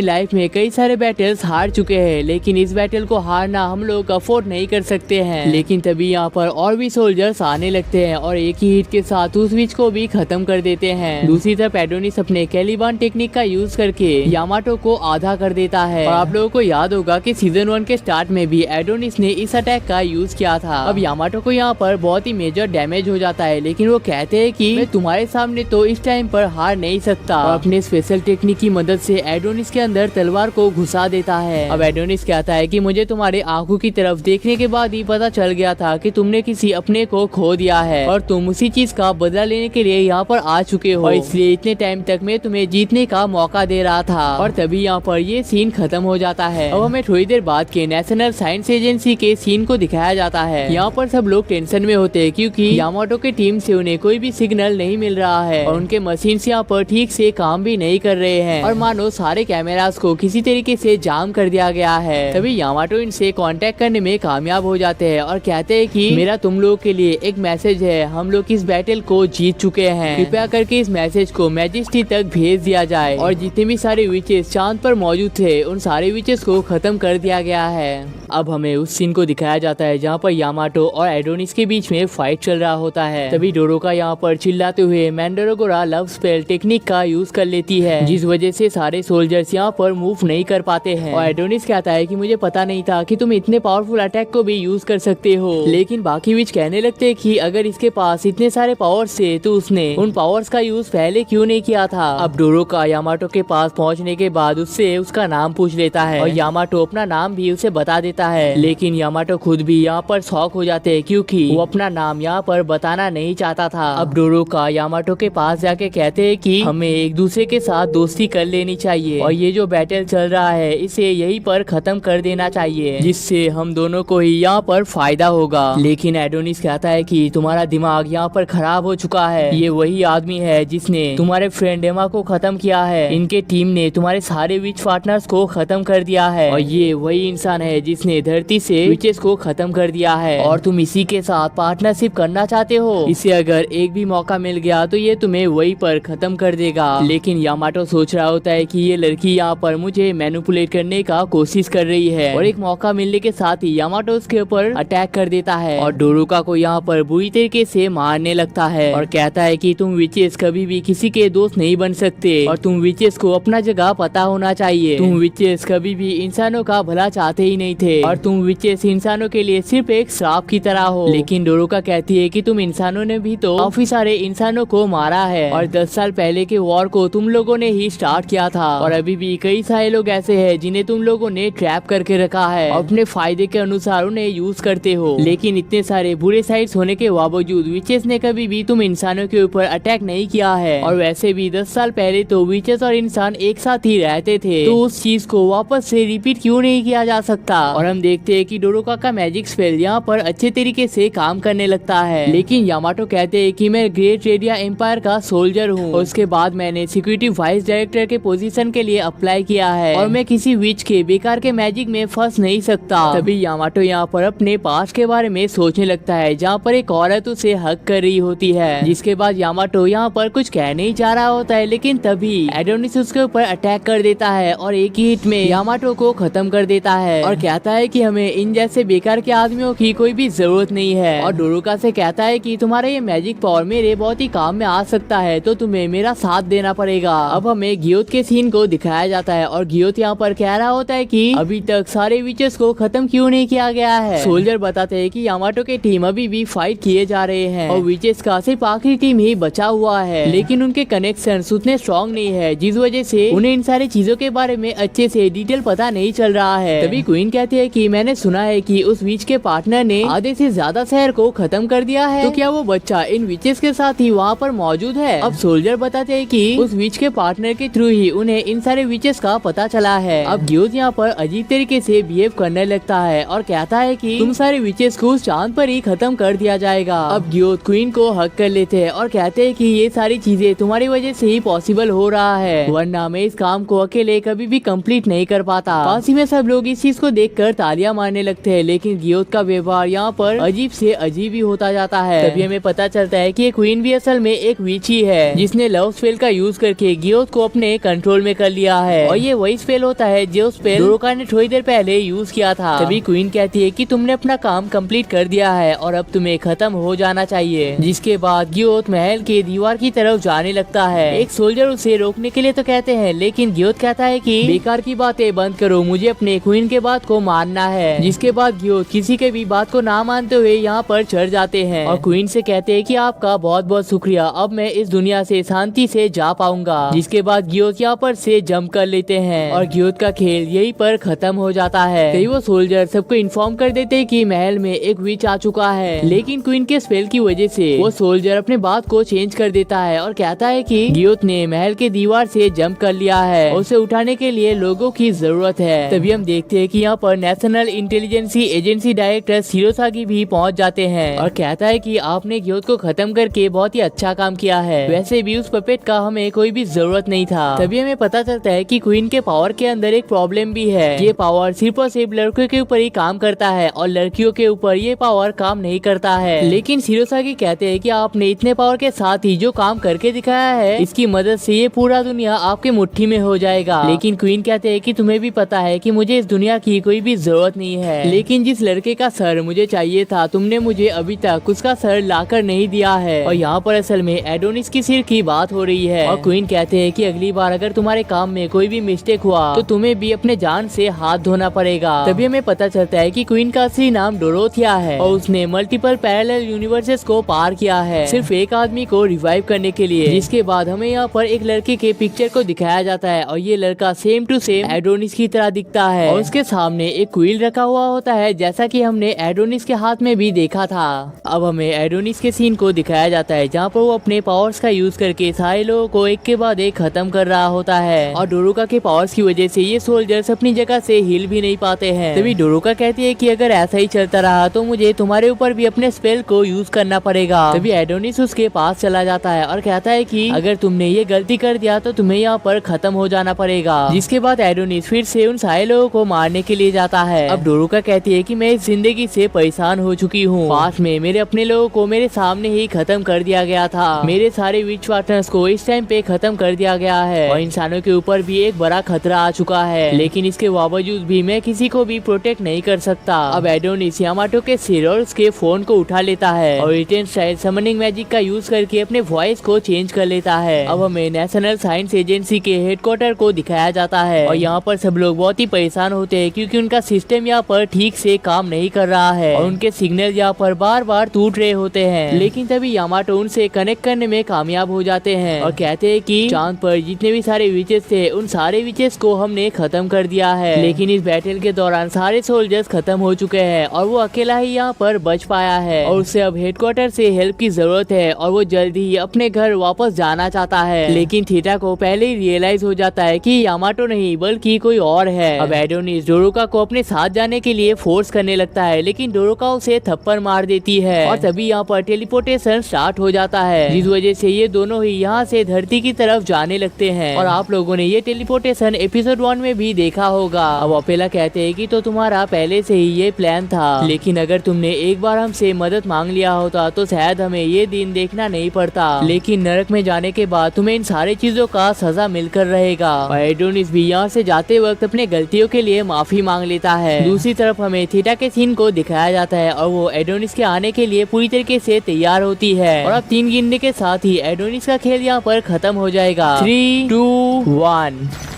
लाइफ में कई सारे बैटल्स हार चुके हैं, लेकिन इस बैटल को हारना हम लोग अफोर्ड नहीं कर सकते हैं। लेकिन तभी यहाँ पर और भी सोल्जर्स आने लगते हैं और एक ही हिट के साथ उस विच को भी खत्म कर देते हैं। दूसरी तरफ एडोनिस अपने कैलिबान टेक्निक का यूज करके यामाटो को आधा कर देता है और आप लोगों को याद होगा कि सीजन 1 के स्टार्ट में भी एडोनिस ने इस अटैक का यूज किया था। अब यामाटो को यहाँ पर बहुत ही मेजर डैमेज हो जाता है, लेकिन वो कहते हैं कि मैं तुम्हारे सामने तो इस टाइम पर हार नहीं सकता और अपने स्पेशल टेक्निक की मदद से एडोनिस के अंदर तलवार को घुसा देता है। अब एडोनिस कहता है कि मुझे तुम्हारे आंखों की तरफ देखने के बाद ही पता चल गया था कि तुमने किसी अपने को खो दिया है और तुम उसी चीज का बदला लेने के लिए यहाँ पर आ चुके हो, और इसलिए इतने टाइम तक मैं तुम्हें जीतने का मौका दे रहा था। और तभी यहाँ पर ये सीन खत्म हो जाता है। अब हमें थोड़ी देर बाद के नेशनल साइंस एजेंसी के सीन को दिखाया जाता है। यहाँ पर सब लोग टेंशन में होते हैं क्योंकि यामाटो की टीम से उन्हें कोई भी सिग्नल नहीं मिल रहा है और उनके मशीन यहाँ पर ठीक से काम भी नहीं कर रहे हैं और मानो सारे कैमरास को किसी तरीके से जाम कर दिया गया है। तभी यामाटो इनसे कांटेक्ट करने में कामयाब हो जाते हैं और कहते हैं कि मेरा तुम लोगों के लिए एक मैसेज है, हम लोग इस बैटल को जीत चुके हैं, कृपया करके इस मैसेज को मैजेस्टी तक भेज दिया जाए। और जितने भी सारे विचेस चांद पर मौजूद थे उन सारे विचेस को खत्म कर दिया गया है। अब हमें उस सीन को दिखाया जाता है जहाँ पर यामाटो और एडोनिस के बीच में फाइट चल रहा होता है। तभी डोरोका यहाँ पर चिल्लाते हुए मैंडरागोरा लव स्पेल टेक्निक का यूज कर लेती है, जिस वजह से सारे सोल्जर्स यहाँ पर मूव नहीं कर पाते हैं। और एडोनिस कहता है कि मुझे पता नहीं था कि तुम इतने पावरफुल अटैक को भी यूज कर सकते हो। लेकिन बाकी विच कहने लगते हैं कि अगर इसके पास इतने सारे पावर्स थे तो उसने उन पावर्स का यूज पहले क्यों नहीं किया था। अब डोरोका यामाटो के पास पहुँचने के बाद उससे उसका नाम पूछ लेता है और यामाटो अपना नाम भी उसे बता देता है। लेकिन यामाटो खुद भी यहाँ पर शॉक हो जाते हैं क्योंकि वो अपना नाम यहाँ पर बताना नहीं चाहता था। अब डोरोका यामाटो के पास जाके कहते हैं कि हमें एक दूसरे के साथ दोस्ती कर लेनी चाहिए और ये जो बैटल चल रहा है इसे यहीं पर खत्म कर देना चाहिए, जिससे हम दोनों को ही यहाँ पर फायदा होगा। लेकिन एडोनिस कहता है कि तुम्हारा दिमाग यहाँ पर खराब हो चुका है, ये वही आदमी है जिसने तुम्हारे फ्रेंड एमा को खत्म किया है, इनके टीम ने तुम्हारे सारे विच पार्टनर्स को खत्म कर दिया है और ये वही इंसान है जिसने धरती से विचेस को खत्म कर दिया है और तुम किसी के साथ पार्टनरशिप करना चाहते हो, इसे अगर एक भी मौका मिल गया तो ये तुम्हें वहीं पर खत्म कर देगा। लेकिन यामाटो सोच रहा होता है कि ये लड़की यहाँ पर मुझे मैनिपुलेट करने का कोशिश कर रही है और एक मौका मिलने के साथ ही यामाटो उसके ऊपर अटैक कर देता है और डोरुका को यहाँ पर बुरी तरीके से मारने लगता है और कहता है कि तुम विचेस कभी भी किसी के दोस्त नहीं बन सकते और तुम विचेस को अपना जगह पता होना चाहिए। तुम विचेस कभी भी इंसानों का भला चाहते ही नहीं थे और तुम विचेस इंसानों के लिए सिर्फ एक श्राप की तरह हो। लेकिन डोरुका कहती है कि तुम इंसानों ने भी तो काफी सारे इंसानों को मारा है और 10 साल पहले के वॉर को तुम लोगों ने ही स्टार्ट किया था और अभी भी कई सारे लोग ऐसे हैं जिन्हें तुम लोगों ने ट्रैप करके रखा है और अपने फायदे के अनुसार उन्हें यूज करते हो। लेकिन इतने सारे बुरे साइड्स होने के बावजूद विचेस ने कभी भी तुम इंसानों के ऊपर अटैक नहीं किया है और वैसे भी 10 साल पहले तो विचेस और इंसान एक साथ ही रहते थे, तो उस चीज को वापस से रिपीट क्यों नहीं किया जा सकता। और हम देखते हैं कि डोरुका का मैजिक स्पेल यहाँ पर अच्छे तरीके से काम करने लगता है। लेकिन यामाटो कहते हैं कि मैं ग्रेट रेडिया एम्पायर का सोल्जर हूँ, उसके बाद मैंने सिक्योरिटी वाइस डायरेक्टर के पोजीशन के लिए अप्लाई किया है और मैं किसी विच के बेकार के मैजिक में फंस नहीं सकता। तभी यामाटो यहाँ पर अपने पास्ट के बारे में सोचने लगता है जहाँ पर एक औरत उसे हक कर रही होती है। जिसके बाद यामाटो यहाँ पर कुछ कह नहीं चाह रहा होता है, लेकिन तभी एडोनिस उसके ऊपर अटैक कर देता है और एक ही हिट में यामाटो को खत्म कर देता है और कहता है कि हमें इन जैसे बेकार के आदमियों की कोई भी जरूरत नहीं है और डोरुका से कहता है कि तुम्हारा ये मैजिक पावर मेरे बहुत ही काम में आ सकता है, तो तुम्हें मेरा साथ देना पड़ेगा। अब हमें गियोत के सीन को दिखाया जाता है और गियोत यहाँ पर कह रहा होता है कि अभी तक सारे विचेस को खत्म क्यों नहीं किया गया है। सोल्जर बताते हैं कि यामाटो के टीम अभी भी फाइट किए जा रहे हैं और विचेस का सिर्फ आखिरी टीम ही बचा हुआ है, लेकिन उनके कनेक्शन उतने स्ट्रॉन्ग नहीं है जिस वजह से उन्हें इन सारी चीजों के बारे में अच्छे से डिटेल पता नहीं चल रहा है। तभी क्वीन कहती है कि मैंने सुना है कि उस विच के पार्टनर ने आधे से ज्यादा शहर को खत्म कर दिया है, तो क्या वो बच्चा इन विचेस के साथ ही वहाँ पर मौजूद है। अब सोल्जर बताते हैं कि उस विच के पार्टनर के थ्रू ही उन्हें इन सारे विचेस का पता चला है। अब गियोत यहाँ पर अजीब तरीके से बिहेव करने लगता है और कहता है कि तुम सारे विचेस को उस चांद पर ही खत्म कर दिया जाएगा। अब गियोत क्वीन को हक कर लेते हैं और कहते हैं कि ये सारी चीजें तुम्हारी वजह से ही पॉसिबल हो रहा है, वरना मैं इस काम को अकेले कभी भी कंप्लीट नहीं कर पाता। पास ही में सब लोग इस चीज को देखकर तालियां मारने लगते हैं, लेकिन गियोत का व्यवहार यहाँ पर अजीब से अजीब ही होता जाता है। तभी हमें पता चलता है कि क्वीन भी असल में एक विच ही है जिसने लव स्पेल का यूज करके गियोत को अपने कंट्रोल में कर लिया है और ये वही स्पेल होता है जो स्पेल डोरुका ने थोड़ी देर पहले यूज किया था। तभी क्वीन कहती है कि तुमने अपना काम कंप्लीट कर दिया है और अब तुम्हें खत्म हो जाना चाहिए। जिसके बाद गियोत महल के दीवार की तरफ जाने लगता है। एक सोल्जर उसे रोकने के लिए तो कहते हैं, लेकिन गियोत कहता है कि बेकार की बातें बंद करो, मुझे अपने क्वीन के बात को मानना है। जिसके बाद गियोत किसी के भी बात को ना मानते हुए यहाँ पर चढ़ जाते हैं और क्वीन से कहते हैं कि आपका बहुत बहुत शुक्रिया, अब मैं इस दुनिया से शांति से जा पाऊंगा। जिसके बाद गियोत यहाँ पर से जंप कर लेते हैं और गियोत का खेल यहीं पर खत्म हो जाता है। कई वो सोल्जर सबको इन्फॉर्म कर देते हैं कि महल में एक विच आ चुका है, लेकिन क्वीन के स्पेल की वजह से वो सोल्जर अपने बात को चेंज कर देता है और कहता है कि गियोत ने महल के दीवार से जंप कर लिया है, उसे उठाने के लिए लोगों की जरूरत है। तभी हम देखते हैं कि यहाँ पर national intelligency agency director Shirosagi भी पहुँच जाते हैं और कहता है कि आपने गियोत को खत्म करके बहुत ही अच्छा काम किया है, वैसे भी उस पपेट का हमें कोई भी जरूरत नहीं था। तभी हमें पता चलता है कि क्वीन के पावर के अंदर एक प्रॉब्लम भी है, ये पावर सिर्फ और सिर्फ लड़कियों के ऊपर ही काम करता है और लड़कियों के ऊपर ये पावर काम नहीं करता है। लेकिन शिरोसागी कहते हैं कि आपने इतने पावर के साथ ही जो काम करके दिखाया है, इसकी मदद से ये पूरा दुनिया आपके मुट्ठी में हो जाएगा। लेकिन क्वीन कहते हैं कि तुम्हें भी पता है कि मुझे इस दुनिया की कोई भी जरूरत नहीं है, लेकिन जिस लड़के का सर मुझे चाहिए था तुमने मुझे अभी तक उसका सर लाकर नहीं दिया है। और यहाँ पर असल में एडोनिस की सिर की बात हो रही है और क्वीन कहते हैं कि अगली बार अगर तुम्हारे काम में कोई भी मिस्टेक हुआ तो तुम्हें भी अपने जान से हाथ धोना पड़ेगा। तभी हमें पता चलता है कि क्वीन का असली नाम डोरोथिया है और उसने मल्टीपल पैरेलल यूनिवर्सेस को पार किया है सिर्फ एक आदमी को रिवाइव करने के लिए। जिसके बाद हमें यहाँ पर एक लड़के के पिक्चर को दिखाया जाता है और ये लड़का सेम टू सेम एडोनिस की तरह दिखता है और उसके सामने एक क्वील रखा हुआ होता है, जैसा कि हमने एडोनिस के हाथ में भी देखा था। अब हमें एडोनिस के सीन को दिखाया जाता है जहाँ पर वो अपने पावर्स का यूज करके सारे लोगों को एक के बाद एक खत्म कर रहा होता है और डोरुका के पावर्स की वजह से ये सोल्जर्स अपनी जगह से हिल भी नहीं पाते हैं। तभी डोरुका कहती है कि अगर ऐसा ही चलता रहा तो मुझे तुम्हारे ऊपर भी अपने स्पेल को यूज करना पड़ेगा। तभी एडोनिस उसके पास चला जाता है और कहता है कि अगर तुमने ये गलती कर दिया तो तुम्हें यहाँ पर खत्म हो जाना पड़ेगा। जिसके बाद एडोनिस फिर से उन सारे लोगों को मारने के लिए जाता है। अब डोरुका कहती है कि मैं इस जिंदगी से परेशान हो चुकी हूँ। पास में मेरे अपने लोगों को मेरे सामने ही खत्म कर दिया गया था। मेरे सारे विच पार्टनर्स को इस टाइम पे खत्म कर दिया गया है और इंसानों के ऊपर भी एक बड़ा खतरा आ चुका है, लेकिन इसके बावजूद भी मैं किसी को भी प्रोटेक्ट नहीं कर सकता। अब एडोनिस यामाटो के सिर और उसके फोन को उठा लेता है और रिटेन स्टाइल समनिंग मैजिक का यूज करके अपने वॉइस को चेंज कर लेता है। अब हमें नेशनल साइंस एजेंसी के हेडक्वार्टर को दिखाया जाता है और यहाँ पर सब लोग बहुत ही परेशान होते हैं क्योंकि उनका सिस्टम यहाँ पर ठीक से काम नहीं कर रहा है और उनके सिग्नल यहाँ पर बार बार टूट रहे होते हैं। लेकिन तभी यामाटो उनसे कनेक्ट करने में कामयाब हो जाते हैं और कहते हैं कि चांद पर जितने भी सारे विचेस थे उन सारे विचेस को हमने खत्म कर दिया है, लेकिन इस बैटल के दौरान सारे सोल्जर्स खत्म हो चुके हैं और वो अकेला ही यहाँ पर बच पाया है और उसे अब हेडक्वार्टर से हेल्प की जरूरत है और वो जल्दी ही अपने घर वापस जाना चाहता है। लेकिन थीटा को पहले ही रियलाइज हो जाता है कि यामाटो नहीं बल्कि कोई और है। अब एडोनिस डोरोका को अपने साथ जाने के लिए फोर्स करने लगता है, लेकिन डोरोका उसे थप्पड़ मार देती है और तभी यहाँ पर टेलीपोर्टेशन स्टार्ट हो जाता है, जिस वजह से ये दोनों ही यहाँ से धरती की तरफ जाने लगते हैं और आप लोगों ने ये टेलीपोर्टेशन एपिसोड 1 में भी देखा होगा। अब अपेला कहते हैं कि तो तुम्हारा पहले से ही ये प्लान था, लेकिन अगर तुमने एक बार हमसे मदद मांग लिया होता तो शायद हमें ये दिन देखना नहीं पड़ता, लेकिन नरक में जाने के बाद तुम्हें इन सारी चीजों का सजा मिलकर रहेगा। और एडोनिस भी यहाँ से जाते वक्त अपने गलतियों के लिए माफी मांग लेता है। दूसरी तरफ हमें थीटा के सीन को दिखाया जाता है और वो एडोनिस के आने के लिए पूरी तरीके से तैयार होती है और अब 3 गिनने के साथ ही एडोनिस का खेल यहाँ पर खत्म हो जाएगा। 3, 2, 1।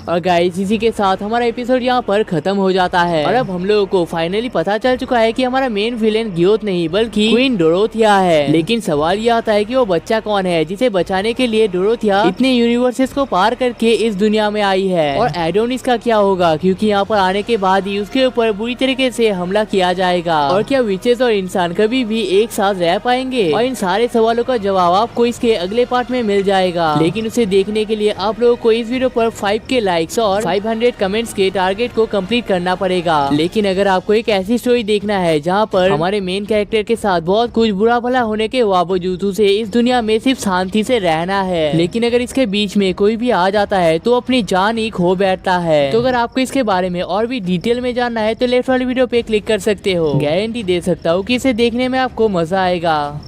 और गाइस इसी के साथ हमारा एपिसोड यहाँ पर खत्म हो जाता है और अब हम लोगों को फाइनली पता चल चुका है कि हमारा मेन विलेन गियोथ नहीं बल्कि क्वीन डोरोथिया है। लेकिन सवाल यह आता है कि वो बच्चा कौन है जिसे बचाने के लिए डोरोथिया इतने यूनिवर्सेस को पार करके इस दुनिया में आई है, और एडोनिस का क्या होगा क्योंकि यहाँ पर आने के बाद ही उसके ऊपर बुरी तरीके से हमला किया जाएगा। और क्या विचेस और इंसान कभी भी एक साथ रह पाएंगे? और इन सारे सवालों का जवाब आपको इसके अगले पार्ट में मिल जाएगा, लेकिन उसे देखने के लिए आप लोगों को इस वीडियो पर 5 के लाइक्स और 500 कमेंट्स के टारगेट को कंप्लीट करना पड़ेगा। लेकिन अगर आपको एक ऐसी स्टोरी देखना है जहां पर हमारे मेन कैरेक्टर के साथ बहुत कुछ बुरा भला होने के बावजूद उसे इस दुनिया में सिर्फ शांति से रहना है, लेकिन अगर इसके बीच में कोई भी आ जाता है तो अपनी जान ही खो बैठता है, तो अगर आपको इसके बारे में और भी डिटेल में जानना है तो लेफ्ट वाली वीडियो पे क्लिक कर सकते हो। गारंटी दे सकता हूँ कि इसे देखने में आपको मजा आएगा।